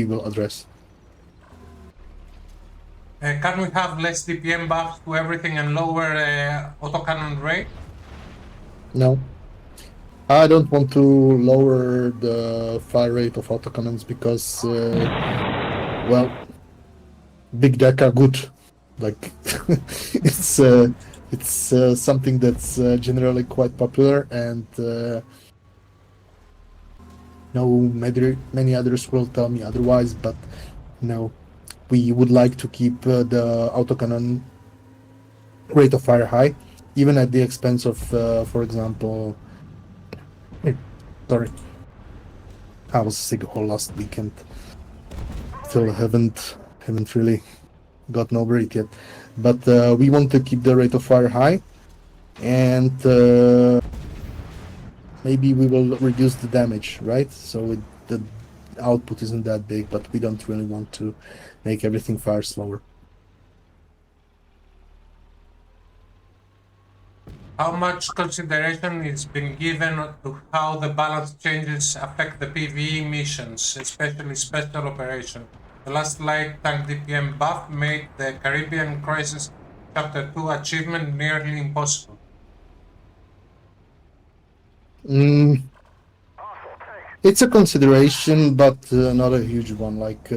will address. Can we have less DPM buffs to everything and lower autocannon rate? No, I don't want to lower the fire rate of autocannons because, well, big deck are good. Like, it's something that's generally quite popular, and no, many others will tell me otherwise. But no, we would like to keep the autocannon rate of fire high, even at the expense of, for example, sorry, I was sick all last weekend. Still haven't really gotten over it yet. But we want to keep the rate of fire high, and maybe we will reduce the damage, right? So the output isn't that big, but we don't really want to make everything fire slower. How much consideration is being given to how the balance changes affect the PvE missions, especially special operations? The last light tank DPM buff made the Caribbean Crisis Chapter 2 achievement nearly impossible. It's a consideration, but not a huge one. Like,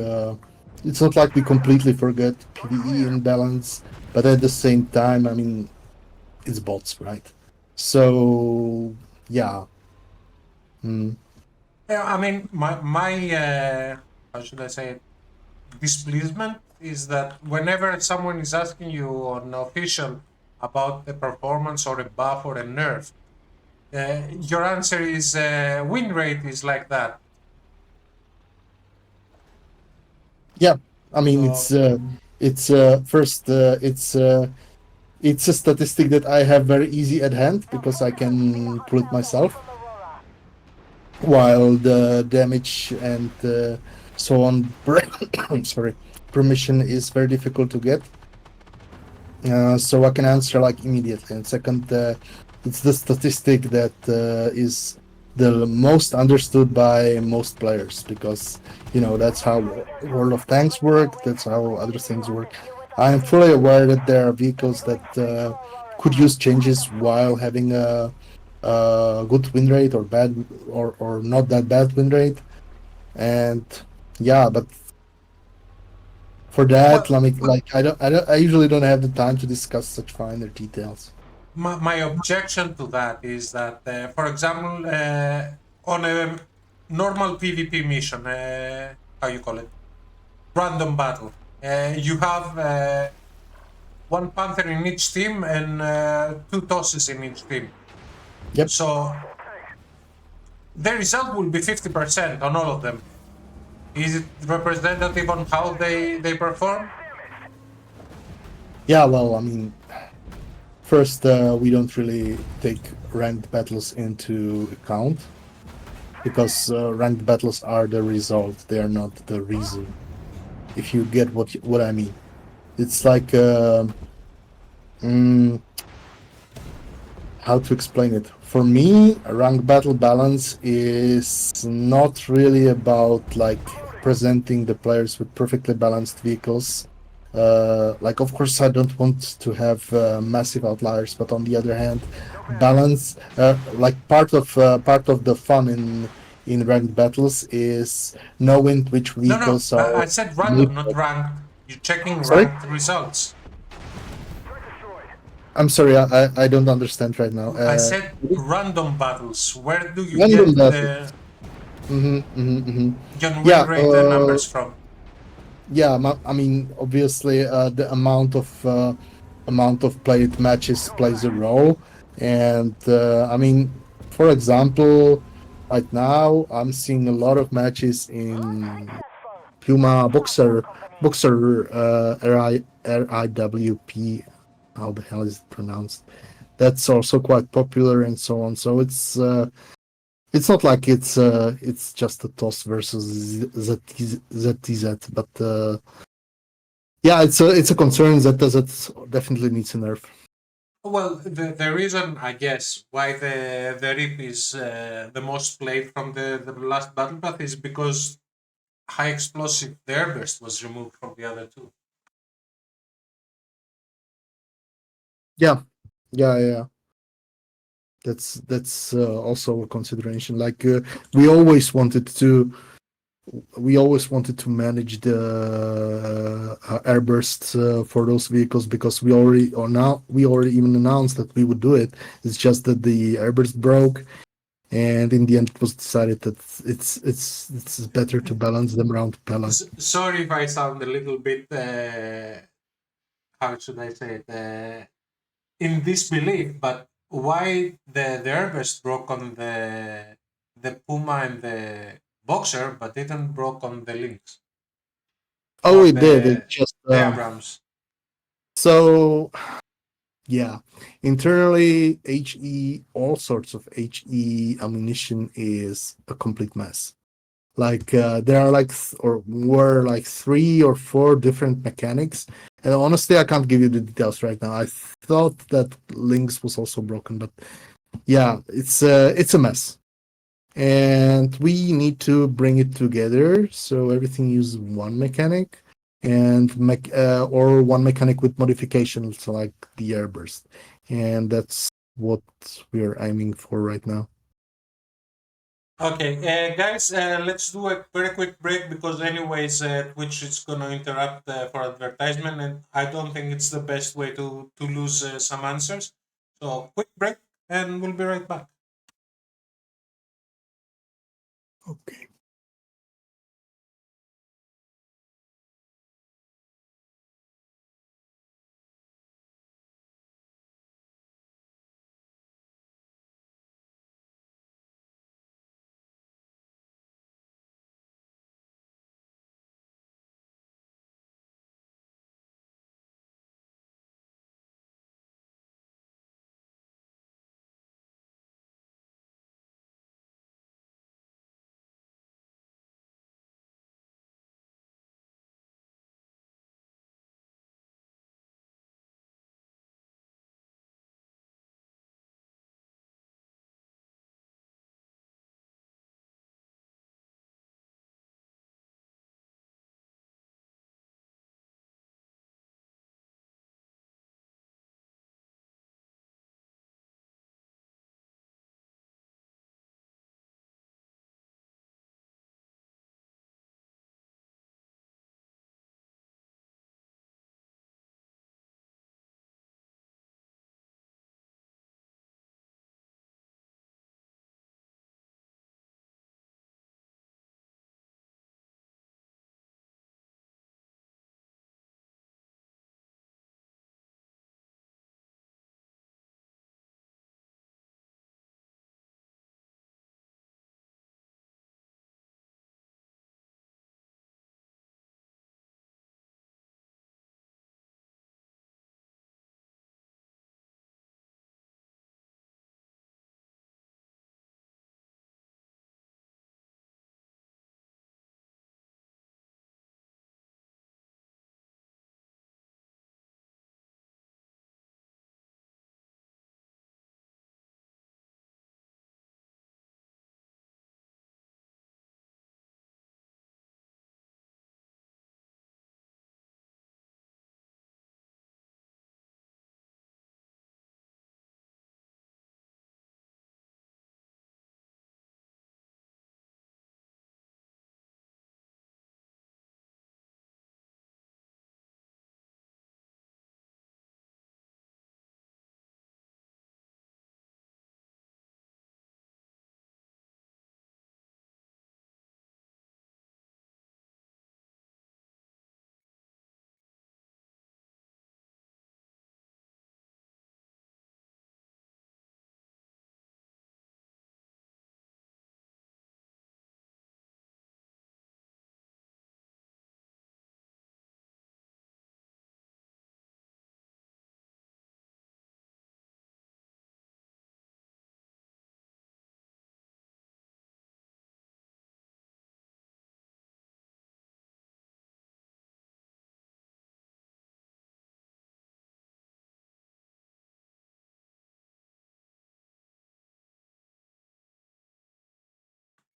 it's not like we completely forget PvE in balance, but at the same time, I mean, it's bots, right? So, yeah. Yeah, I mean, my how should I say it, displeasement is that whenever someone is asking you on official about a performance or a buff or a nerf, your answer is win rate is like that. Yeah, I mean, So, it's first, it's a statistic that I have very easy at hand because I can pull it myself, while the damage and so on, sorry, permission is very difficult to get. So I can answer like immediately. And second, it's the statistic that is the most understood by most players because that's how World of Tanks work. That's how other things work. I am fully aware that there are vehicles that could use changes while having a good win rate or bad or not that bad win rate, and yeah, but for that, well, I usually don't have the time to discuss such finer details. my objection to that is that, for example, on a normal PvP mission, how you call it, random battle, you have one Panther in each team and two tosses in each team. Yep. So the result will be 50% on all of them. Is it representative on how they perform? Yeah, well, I mean, first, we don't really take ranked battles into account because ranked battles are the result; they are not the reason. If you get what I mean, it's like how to explain it. For me, a ranked battle balance is not really about like presenting the players with perfectly balanced vehicles. Like, of course, I don't want to have massive outliers, but on the other hand, balance, like part of the fun in ranked battles is knowing which No. vehicles are. I said random, not ranked. You're checking Sorry, ranked results. I'm sorry, I don't understand right now. I said random battles. Where do you Random get battle. the your win Yeah, rate numbers from? yeah. I mean, obviously, the amount of played matches plays a role, and I mean, for example, right now I'm seeing a lot of matches in Puma Boxer RIWP. How the hell is it pronounced? That's also quite popular and so on. So it's not like it's just a toss versus ZTZ, but yeah, it's a concern that definitely needs a nerf. Well, the reason I guess why the RIP is the most played from the last battle path is because high explosive the airburst was removed from the other two. Yeah, yeah. That's also a consideration. Like we always wanted to manage the airbursts for those vehicles because we already even announced that we would do it. It's just that the airburst broke, and in the end, it was decided that it's better to balance them around Pella. Sorry if I sound a little bit, how should I say it, in disbelief, but why the Airbus broke on the Puma and the Boxer, but didn't broke on the Lynx Oh, or it did. It just the Abrams? so yeah. Internally, HE, all sorts of HE ammunition is a complete mess. Like there are like or were like 3 or 4 different mechanics, and honestly, I can't give you the details right now. I thought that Lynx was also broken, but yeah, it's a mess, and we need to bring it together so everything uses one mechanic or one mechanic with modifications like the airburst, and that's what we're aiming for right now. Okay, guys, let's do a very quick break because anyways, Twitch is gonna interrupt for advertisement, and I don't think it's the best way to lose some answers. So quick break, and we'll be right back. Okay.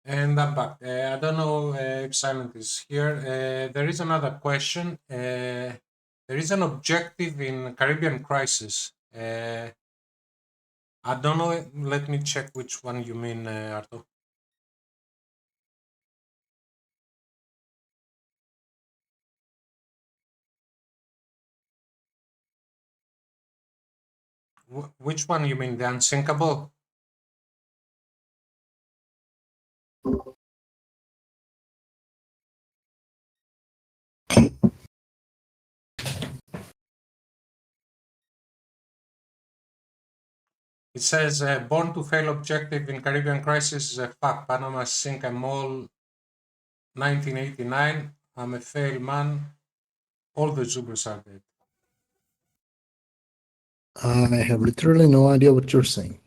And I'm back. I don't know if Silent is here. There is another question. There is an objective in Caribbean Crisis. I don't know. Let me check which one you mean, Arto. Which one you mean? The unsinkable? It says, born to fail objective in Caribbean Crisis, fuck, Panama sink a mall 1989, I'm a fail man, all the Zubers are dead. I have literally no idea what you're saying.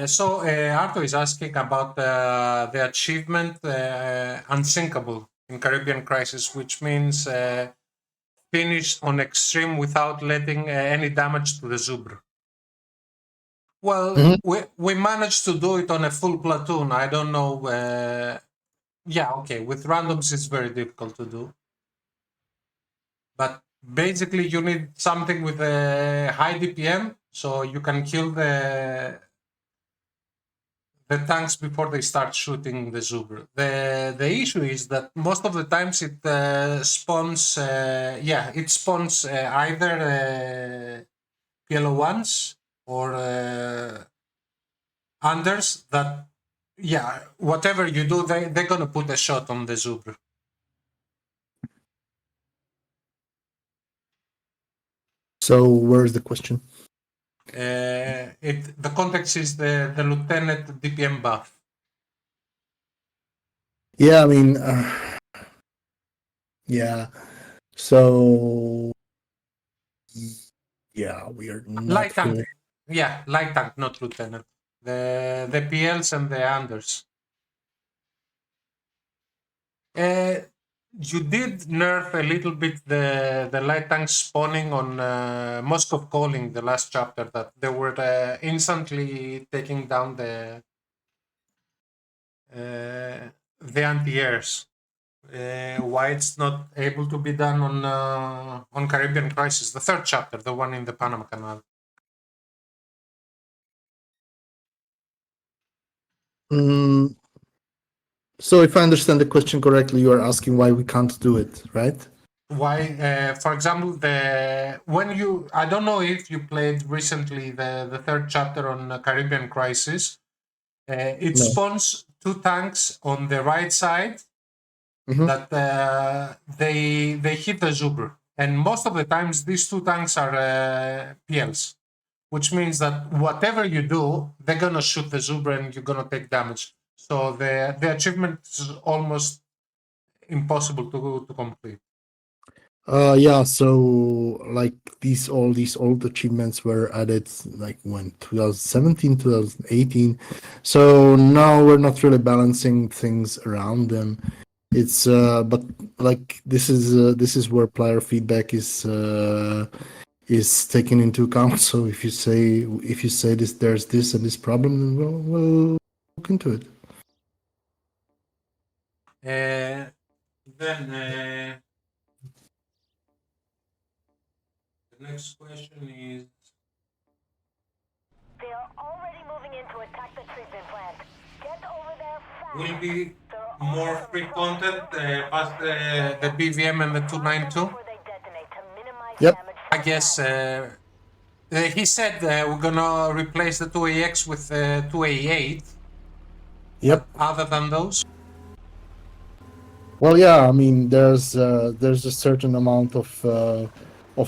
So Arto is asking about the achievement unsinkable in Caribbean Crisis, which means finish on extreme without letting any damage to the Zubr. Well, Mhm. we managed to do it on a full platoon. I don't know. Yeah, okay. With randoms, it's very difficult to do. But basically, you need something with a high DPM, so you can kill the tanks before they start shooting the Zubr. The issue is that most of the times it spawns. It spawns either PLO1s or unders that, whatever you do, they're gonna put a shot on the Zubr. So where's the question? The context is the lieutenant DPM buff. Yeah, I mean, yeah. So yeah, we are Light not tank. really. Yeah, light tank, not lieutenant. The PLs and the unders. You did nerf a little bit the light tank spawning on Moscow Calling, the last chapter, that they were instantly taking down the anti-airs. Why it's not able to be done on Caribbean Crisis, the third chapter, the one in the Panama Canal. So if I understand the question correctly, you are asking why we can't do it, right? Why, for example, I don't know if you played recently the third chapter on Caribbean Crisis. It No. spawns two tanks on the right side Mhm. that they hit the Zubr, and most of the times these two tanks are PLs, which means that whatever you do, they're gonna shoot the Zubr and you're gonna take damage. So the achievement is almost impossible to complete. Yeah, so like all these old achievements were added like when 2017, 2018. So now we're not really balancing things around them. It's but like this is where player feedback is taken into account. So if you say this, there's this and this problem, then we'll look into it. Then the next question is, They are already moving in to attack the treatment plant. Get over there fast. will be There are more also some free trucks content located past on the BVM and the Find them 292? before they detonate to minimize Yep. damage I from guess that. he said we're gonna replace the 2AX with 2A8. Yep. But other than those, Well, yeah. I mean, there's a certain amount of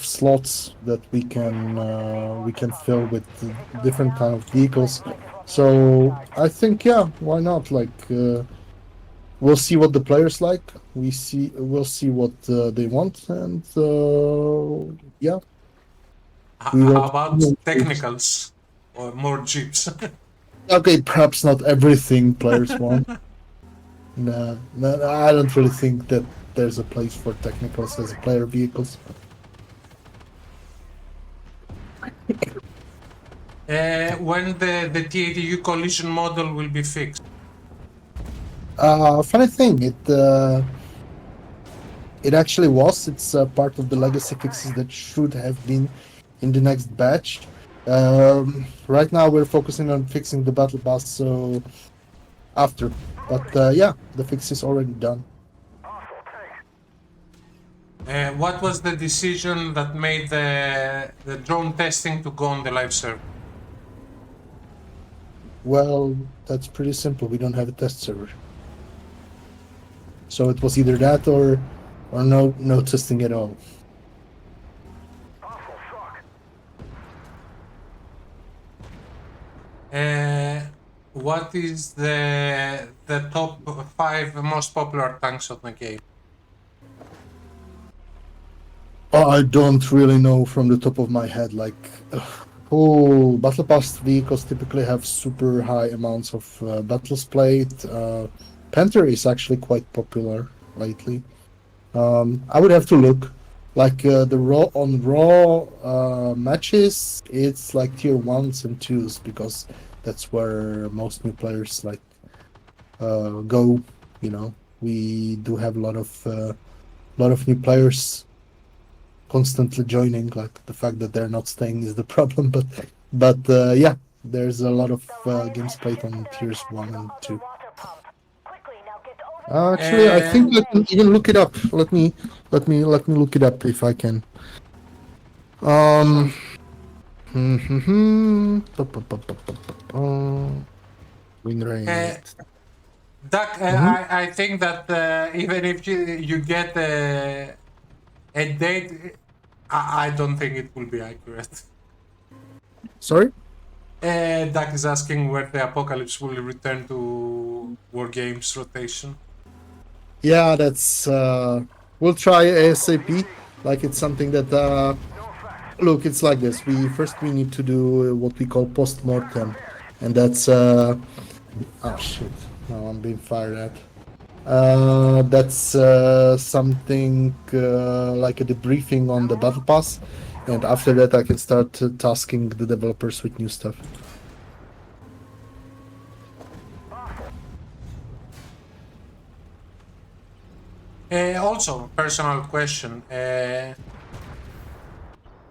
slots that we can fill with different kind of vehicles. So I think, yeah, why not? Like, we'll see what the players like. We'll see what they want, and yeah, we will. how about technicals or more jeeps? Okay, perhaps not everything players want. No, I don't really think that there's a place for technicals as player vehicles. When the TATU collision model will be fixed? Funny thing, it actually was. It's part of the legacy fixes that should have been in the next batch. Right now we're focusing on fixing the battle bus, so after. But yeah, the fix is already done. What was the decision that made the drone testing to go on the live server? Well, that's pretty simple. We don't have a test server. So it was either that or no testing at all. What is the top 5 most popular tanks on the game? I don't really know from the top of my head. Like, battle pass vehicles typically have super high amounts of battles played. Panther is actually quite popular lately. I would have to look. Like the raw matches, it's like tier ones and twos because that's where most new players like go. You know, we do have a lot of new players constantly joining. Like the fact that they're not staying is the problem, but yeah, there's a lot of The Ryan games has played on shifted their tiers attention to one the and two. underwater pump. Quickly, now get over Actually, I think Uh, let me even look it up. Let me look it up if I can. Um. sure. Win Uh, rate. Doug, Mhm. I think that even if you get a date, I don't think it will be accurate. Sorry. Doug is asking where the apocalypse will return to war games rotation. Yeah, that's. We'll try ASAP. Like it's something that. Look, it's like this. We need to do what we call post mortem, and that's. Oh shit! Now I'm being fired at. That's something like a debriefing on the battle pass, and after that I can start tasking the developers with new stuff. Also, personal question.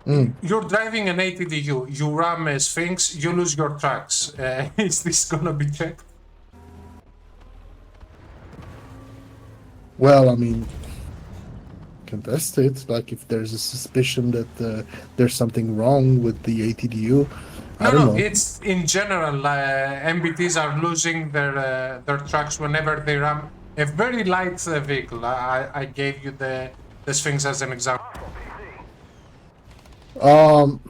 Mm. You're driving an ATDU, you ram a Sphinx, you lose your tracks. Is this gonna be checked? Well, I mean, can test it. Like if there's a suspicion that there's something wrong with the ATDU, I No, don't no. know. It's in general. MBTs are losing their tracks whenever they ram a very light vehicle. I gave you the Sphinx as an example. Um,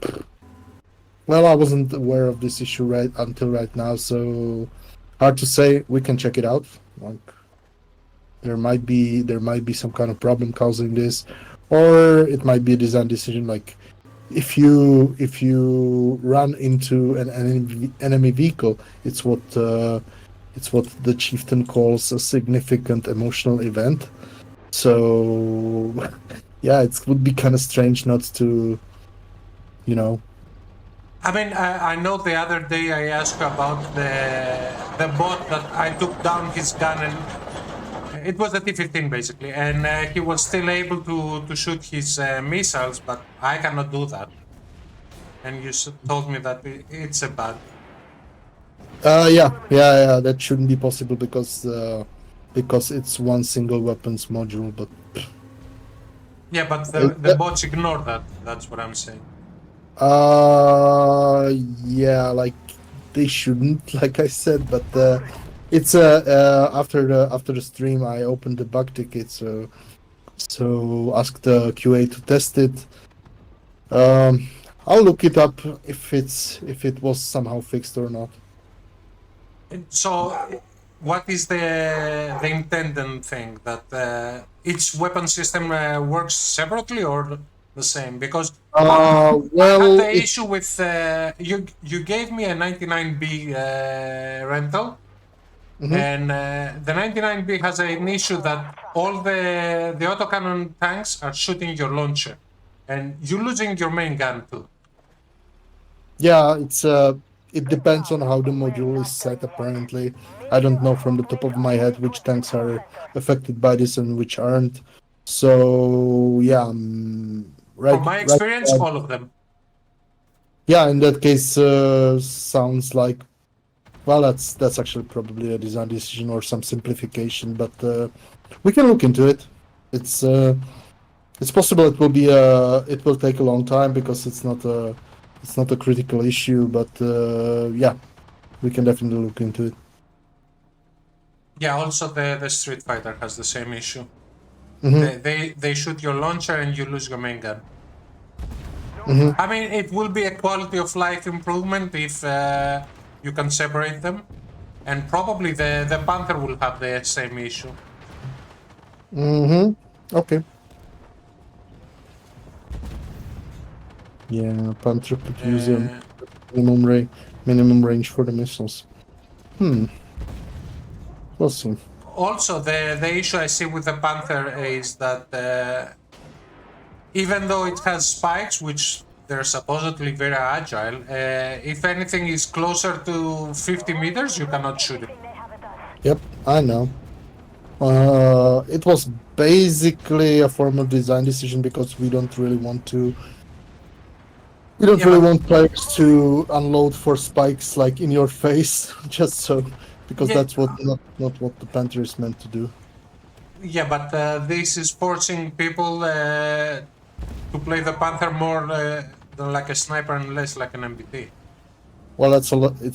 well, I wasn't aware of this issue right until right now, so hard to say. We can check it out. Like there might be some kind of problem causing this, or it might be a design decision. Like if you run into an enemy vehicle, it's what the chieftain calls a significant emotional event. So yeah, it would be kind of strange not to, you know. I mean, I know the other day I asked you about the bot that I took down his gun and it was a T-15 basically, and he was still able to shoot his missiles, but I cannot do that. And you told me that it's a bug. Yeah. That shouldn't be possible because it's one single weapons module. But Yeah, but uh, the bots ignore that. That's what I'm saying. yeah, like they shouldn't, like I said. But it's after the stream, I opened the bug ticket, so ask the QA to test it. Um, I'll look it up if it was somehow fixed or not. So, what is the intended thing that each weapon system works separately or the same? Because I had Well, the it. issue with you gave me a 99B rental, Mhm. and the 99B has an issue that all the autocannon tanks are shooting your launcher, and you're losing your main gun too. Yeah, it depends on how the module is set apparently. I don't know from the top of my head which tanks are affected by this and which aren't. So yeah, From right my right experience, all of them. yeah, in that case sounds like, well, that's actually probably a design decision or some simplification, but we can look into it. It's possible it will take a long time because it's not a critical issue, but yeah, we can definitely look into it. Yeah, also the Street Fighter has the same issue. Hmm. They shoot your launcher and you lose your main gun. Hmm. I mean, it will be a quality of life improvement if you can separate them, and probably the Panther will have the same issue. Okay. Yeah, Panther could use a minimum range for the missiles. We'll see. Also, the issue I see with the Panther is that even though it has spikes, which they're supposedly very agile, if anything is closer to 50 meters, you cannot shoot it. Yep, I know. It was basically a formal design decision because we don't really want to. We don't Yeah, really but- want players to unload for spikes like in your face, just so because Yeah. that's not what the Panther is meant to do. Yeah, but this is forcing people to play the Panther more than like a sniper and less like an MBT. Well, it's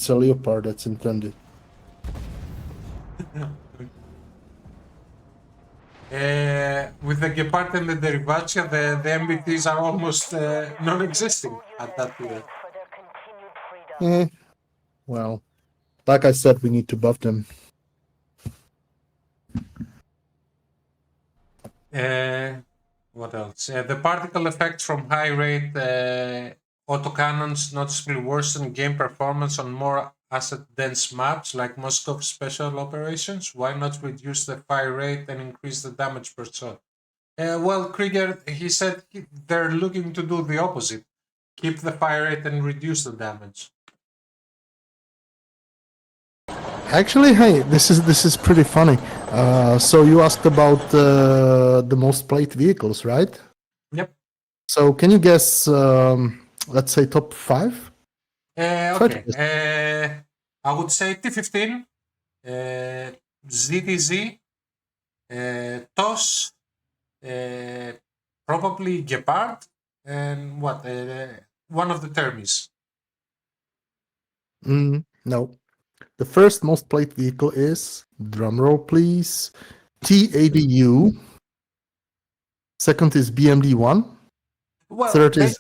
a Leopard that's intended. With the Gepard and the Derivatia, the MBTs are almost non-existing at that level. Well, like I said, we need to buff them. What else? The particle effects from high rate autocannons noticeably worsen game performance on more asset dense maps like Moscow Special Operations. Why not reduce the fire rate and increase the damage per shot? Well, Krieger, he said they're looking to do the opposite. Keep the fire rate and reduce the damage. Actually, hey, this is pretty funny. So you asked about the most played vehicles, right? Yep. So can you guess, let's say top 5? Okay. I would say T15, ZTZ, TOS, probably Gepard, and what? One of the Termis. No. The first most played vehicle is, drumroll please, T80U. Second is BMD1. Well, Third is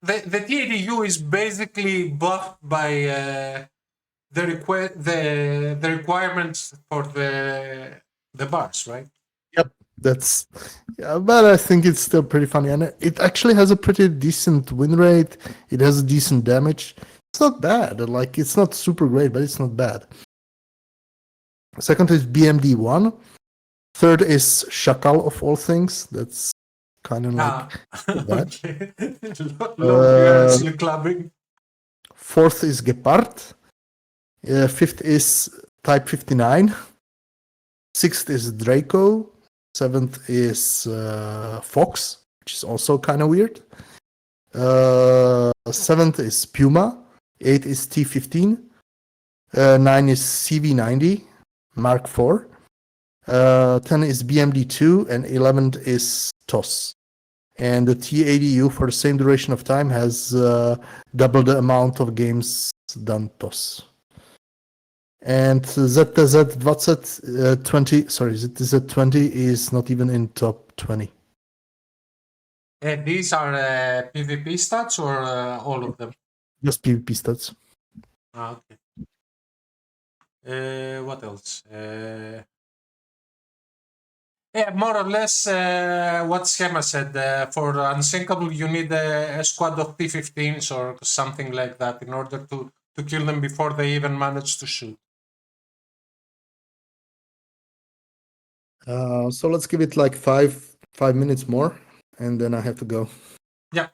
the TADU is basically buffed by the requirements for the bars, right? Yep, that's. Yeah, but I think it's still pretty funny, and it actually has a pretty decent win rate. It has a decent damage. It's not bad. Like it's not super great, but it's not bad. Second is BMD1. Third is Shakal of all things. That's kind of like that. Okay. Seriously clubbing. Fourth is Gepard. Fifth is Type 59. Sixth is Draco. Seventh is Fox, which is also kind of weird. Seventh is Puma. Eight is T15. 9 is CV90 Mark IV. 10 is BMD2, and 11 is TOS. And the T80U for the same duration of time has double the amount of games than TOS. And ZTZ20, sorry, ZTZ20 is not even in top 20. And these are PvP stats or all of them? Just PvP stats. Okay. What else? Yeah, more or less what Schema said. For unsinkable, you need a squad of T15s or something like that in order to kill them before they even manage to shoot. So let's give it like 5 minutes more, and then I have to go. Yeah.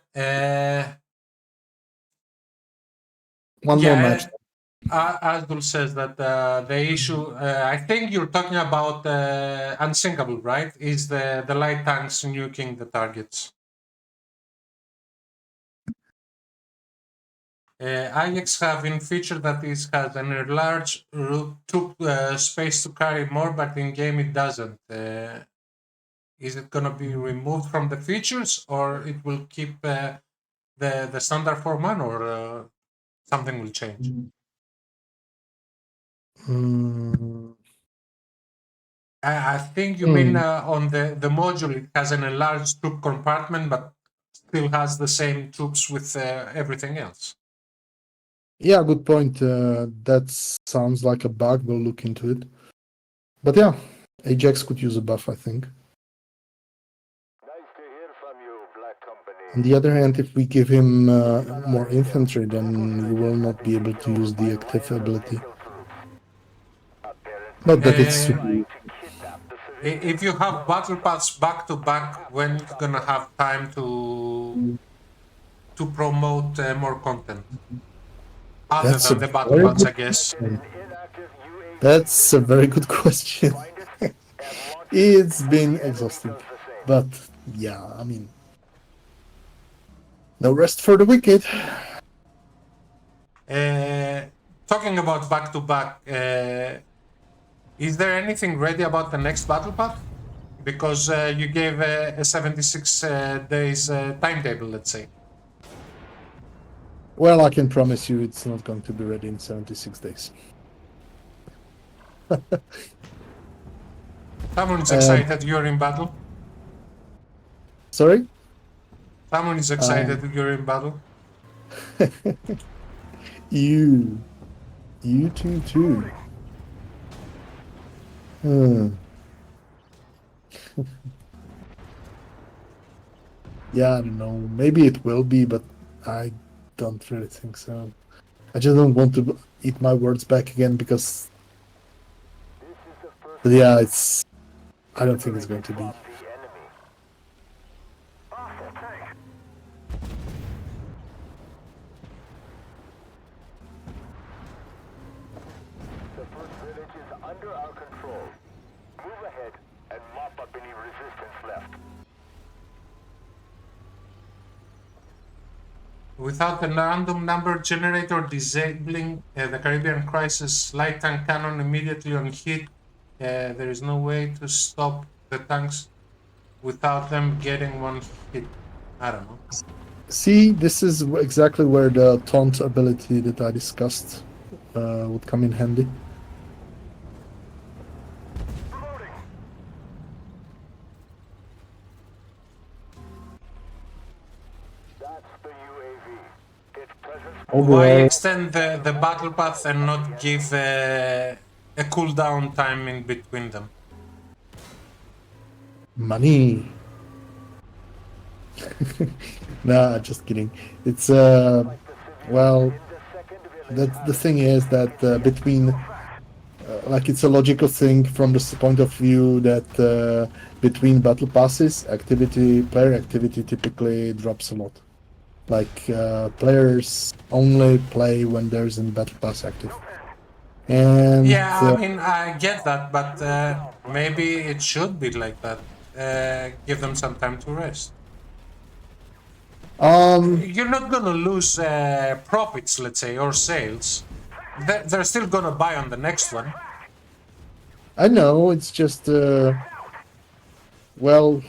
One more match. Asdul says that the issue, I think you're talking about unsinkable, right? Is the light tanks nuking the targets. Ajax have in feature that it has an enlarged troop space to carry more, but in game it doesn't. Is it going to be removed from the features, or it will keep the standard 4-man, or something will change? I think you mean on the module, it has an enlarged troop compartment, but still has the same troops with everything else. Yeah, good point. That sounds like a bug. We'll look into it. But yeah, Ajax could use a buff, I think. Nice to hear from you, Black Company. On the other hand, if we give him more infantry, then you will not be able to use the active ability. Not that it's Uh, Trying to kidnap the civilians. if you have battle paths back to back, when you're gonna have time to promote more content other That's a than the battle very paths, good I guess. question. Inactive UAV That's a very good question. find it and launch it. It's been The enemy exhausting. does the same. But yeah, I mean, no rest for the wicked. Talking about back to back, is there anything ready about the next battle path? Because you gave a 76 days timetable, let's say. Well, I can promise you it's not going to be ready in 76 days. Someone is excited you're in battle. Sorry? Someone is excited you're in battle. You too. Hmm. Yeah, I don't know. Maybe it will be, but I don't really think so. I just don't want to eat my words back again because, This is the first but yeah, it's. I don't think it's going to be. of the enemy. Awesome, thanks. The first village is under our control. Move ahead and mop up any resistance left. Without a random number generator disabling the Caribbean Crisis light tank cannon immediately on hit, there is no way to stop the tanks without them getting one hit. I don't know. See, this is exactly where the taunt ability that I discussed would come in handy. That's the UAV. Its presence Why Overall, extend the battle path and not give a cooldown time in between them? money. Nah, just kidding. It's well, in the second village. the thing is that between like it's a logical thing from the point of view that between battle passes, player activity typically drops a lot. Like players only play when there's a battle pass active. And Yeah, I mean, I get that, but maybe it should be like that. Give them some time to rest. You're not gonna lose profits, let's say, or sales. They're still gonna buy on the next one. I know it's just well.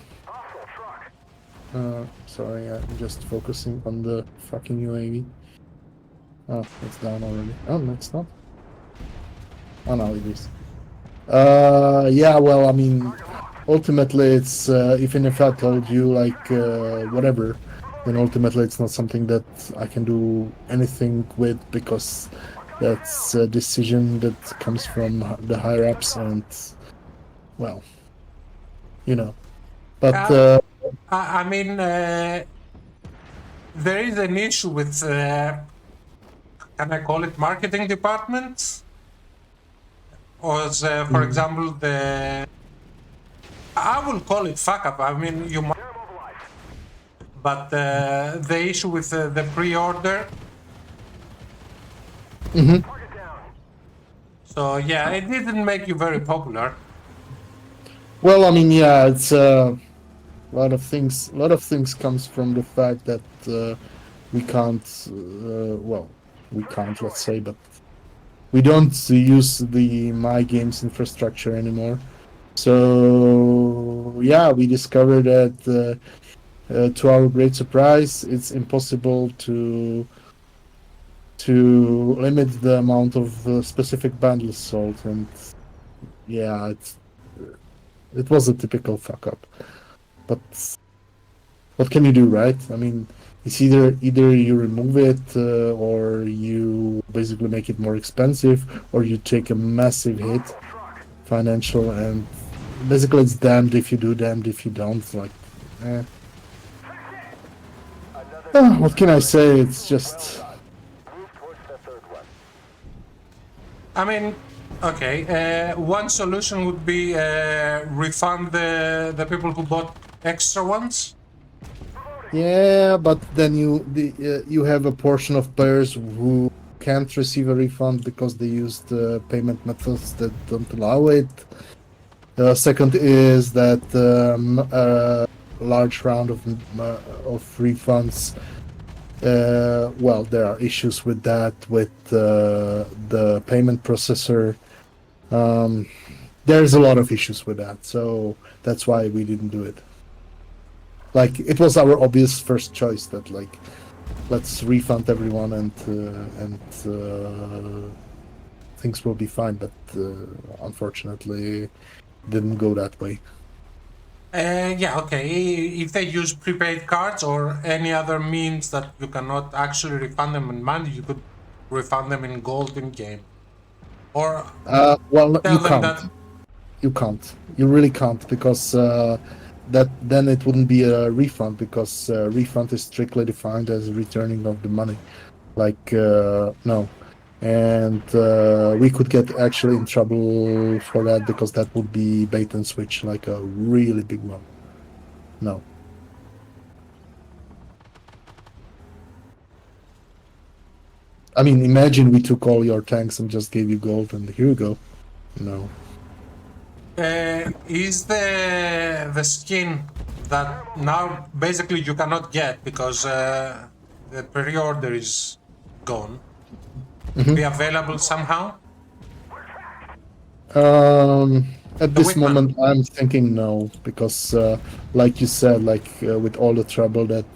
Sorry, I'm just focusing on the fucking UAV. Oh, it's down already. Oh, no, it's not. Oh, no, it is. Yeah, well, I mean, ultimately, it's even if I told you like whatever, then ultimately it's not something that I can do anything with because that's a decision that comes from the higher ups, and well, you know. But I mean, there is an issue with, can I call it marketing department? Or, for example, I will call it fuck up. I mean, you might. But the issue with the pre-order. So yeah, it didn't make you very popular. well, I mean, yeah, it's a lot of things. A lot of things comes from the fact that we can't. Well, we can't. Let's say, but we don't use the My Games infrastructure anymore. So yeah, we discovered that to our great surprise, it's impossible to limit the amount of specific bundles sold, and yeah, it was a typical fuck up. But what can you do, right? I mean, It's either you remove it or you basically make it more expensive, or you take a massive hit financial, and basically it's damned if you do, damned if you don't. Like, eh. What can I say? It's just Move towards the third one. I mean, okay. One solution would be refund the people who bought extra ones. yeah, but then you have a portion of players who can't receive a refund because they used payment methods that don't allow it. Second is that a large round of refunds. Well, there are issues with that with the payment processor. There's a lot of issues with that, so that's why we didn't do it. Like, it was our obvious first choice that, like, let's refund everyone and things will be fine, but unfortunately didn't go that way. Yeah, okay. If they use prepaid cards or any other means that you cannot actually refund them in money, you could refund them in gold in game. Or Well, tell you them can't. that. You can't. You really can't, because that then it wouldn't be a refund, because refund is strictly defined as returning of the money. Like, no. And we could get actually in trouble for that, because that would be bait and switch, like a really big one. No. I mean, imagine we took all your tanks and just gave you gold and here you go. No. Is the skin that now basically you cannot get because the pre-order is gone be available somehow? At The this Whitman. moment, I'm thinking no, because, like you said, like with all the trouble that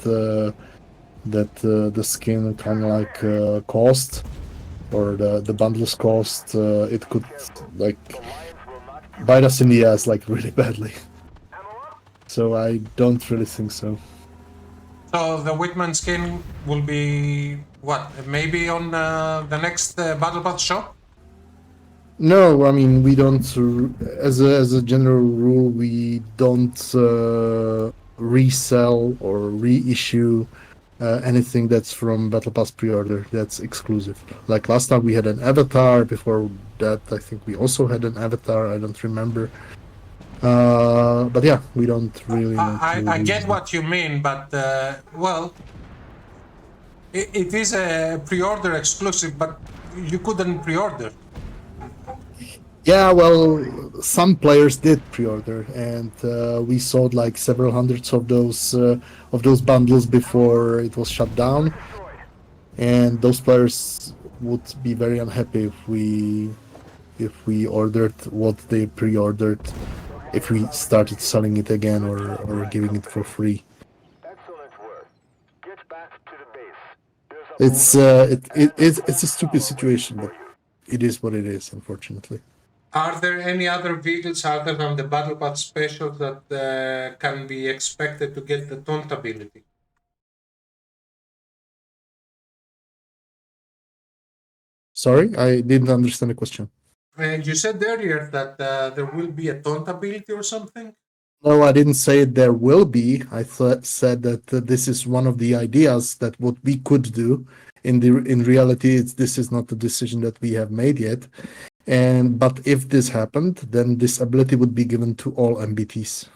the skin kind of like cost, or the bundles cost, it could like bite us in the ass like really badly. So I don't really think so. So the Whitman skin will be what? Maybe on the next Battle Pass shop? No, I mean, we don't. As a general rule, we don't resell or reissue anything that's from Battle Pass pre-order. That's exclusive. Like last time, we had an avatar. Before that, I think we also had an avatar. I don't remember. But yeah, we don't really want to. I get what you mean, but well, it is a pre-order exclusive, but you couldn't pre-order. Yeah, well, some players did pre-order, and we sold like several hundreds of those bundles before it was shut down. And those players would be very unhappy if we ordered what they pre-ordered, if we started selling it again, or giving it for free. Excellent work. Get back to the base. There's a It's a stupid situation, but it is what it is, unfortunately. Are there any other vehicles other than the Battle Pass special that can be expected to get the taunt ability? Sorry, I didn't understand the question. You said earlier that there will be a taunt ability or something? No, I didn't say there will be. I said that this is one of the ideas that what we could do. In reality, this is not a decision that we have made yet. But if this happened, then this ability would be given to all MBTs.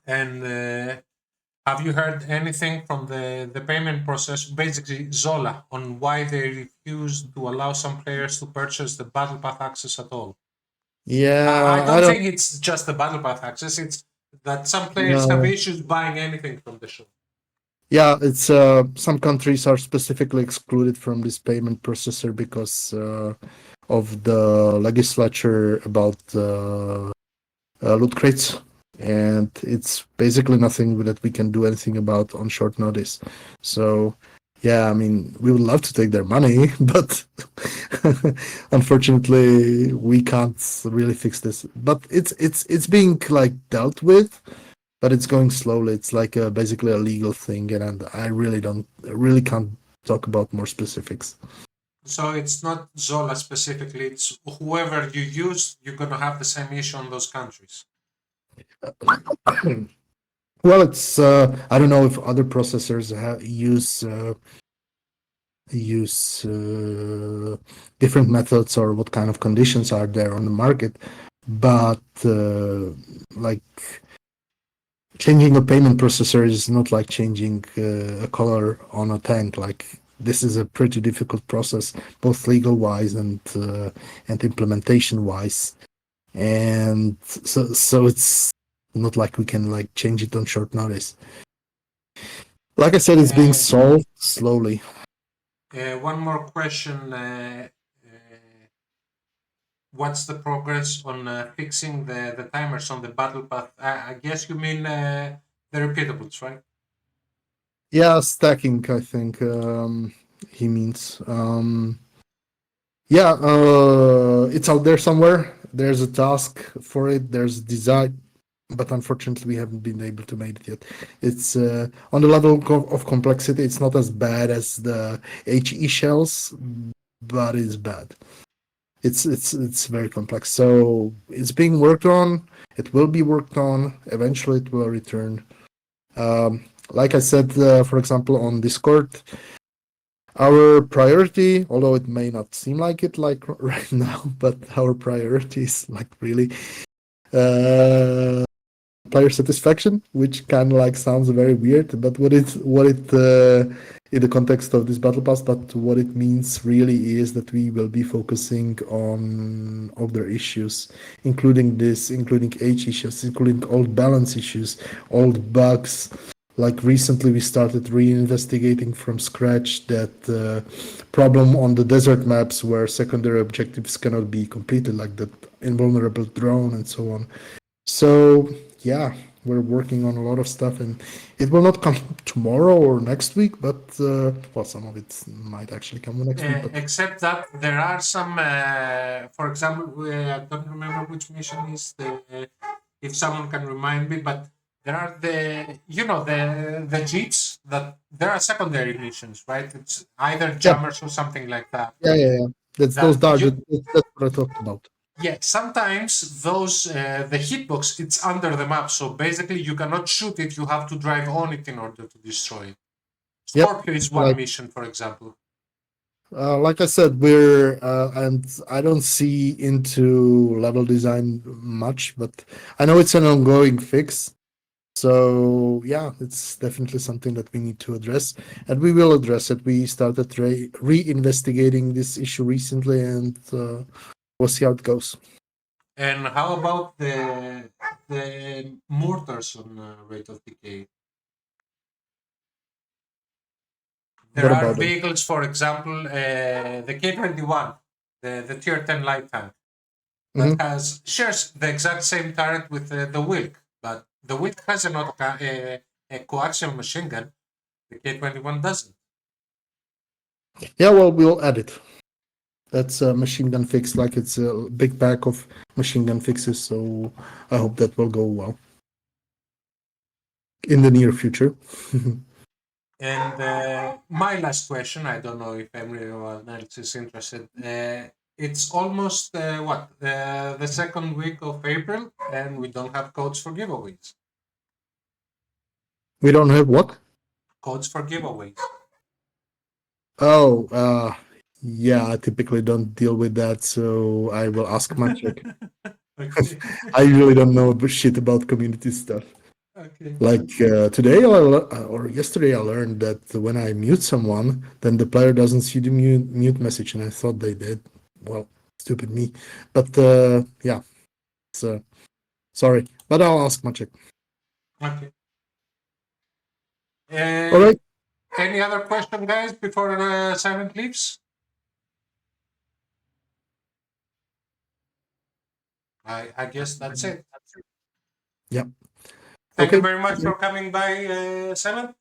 And have you heard anything from the payment process, basically Zola, on why they refused to allow some players to purchase the Battle Pass access at all? I Yeah, I don't don't think it's just the Battle Pass access, it's that some players have know. issues buying anything from the show. Yeah, it's some countries are specifically excluded from this payment processor because of the legislature about loot crates, and it's basically nothing that we can do anything about on short notice. So, yeah, I mean, we would love to take their money, but unfortunately, we can't really fix this. But it's being like dealt with. but it's going slowly. It's like basically a legal thing, and I really can't talk about more specifics. So it's not Zola specifically, it's whoever you use, you're going to have the same issue on those countries. Well, it's I don't know if other processors use different methods or what kind of conditions are there on the market, but like changing a payment processor is not like changing a color on a tank. Like this is a pretty difficult process, both legal wise and implementation wise, and so it's not like we can like change it on short notice. Like I said, it's being Uh, solved slowly. One more question. What's the progress on fixing the timers on the battle path? I guess you mean the repeatables, right? Yeah, stacking, I think he means. Yeah, it's out there somewhere. There's a task for it. There's design, but unfortunately, we haven't been able to make it yet. It's on the level of complexity. It's not as bad as the HE shells, but it's bad. It's very complex. So it's being worked on. It will be worked on. Eventually, it will return. Like I said, for example, on Discord, our priority, although it may not seem like it like right now, but our priority is like really uh, player satisfaction, which kind of like sounds very weird, but what it in the context of this battle pass, but what it means really is that we will be focusing on other issues, including age issues, including old balance issues, old bugs. Like recently, we started reinvestigating from scratch that problem on the desert maps where secondary objectives cannot be completed, like that invulnerable drone and so on. So yeah, we're working on a lot of stuff, and it will not come tomorrow or next week, but well, some of it might actually come next week. But Except that there are some, for example, I don't remember which mission is if someone can remind me, but there are the jeeps that there are secondary missions, right? It's either yeah, jammers or something like that. yeah. That's those That targets. you, That's what I talked about. yeah, sometimes those the hitbox it's under the map, so basically you cannot shoot it. You have to drive on it in order to destroy it. Yep. Scorpio is one Like mission, for example. like I said, we're and I don't see into level design much, but I know it's an ongoing fix. So yeah, it's definitely something that we need to address, and we will address it. We started re-investigating this issue recently, and we'll see how it goes. And how about the mortars on rate of decay? There What are about them? vehicles, for example, the K-21, the Tier 10 light tank, that Hmm. shares the exact same turret with the Wilk, but the Wilk has a coaxial machine gun. The K-21 doesn't. Yeah, well, we'll add it. That's a machine gun fix. Like it's a big pack of machine gun fixes. So I hope that will go well in the near future. And my last question, I don't know if everyone else is interested. It's almost the second week of April, and we don't have codes for giveaways. We don't have what? Codes for giveaways. Oh, yeah. I typically don't deal with that, so I will ask Maciek. Okay. I really don't know shit about community stuff. Okay. Like today or yesterday, I learned that when I mute someone, then the player doesn't see the mute message, and I thought they did. Well, stupid me. But yeah, so sorry, but I'll ask Maciek. Okay. All right. Any other question, guys, before Simon leaves? I guess that's it. Yeah. Thank you Okay. very much for coming by, Simon.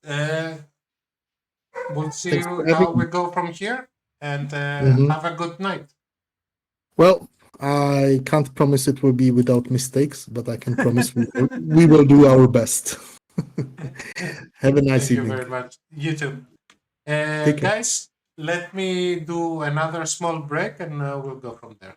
We'll see Thanks for having how me. we go from here, and Mhm. have a good night. Well, I can't promise it will be without mistakes, but I can promise we will do our best. Have a nice Thank you evening. very much. You too. Take care. Guys, let me do another small break and we'll go from there.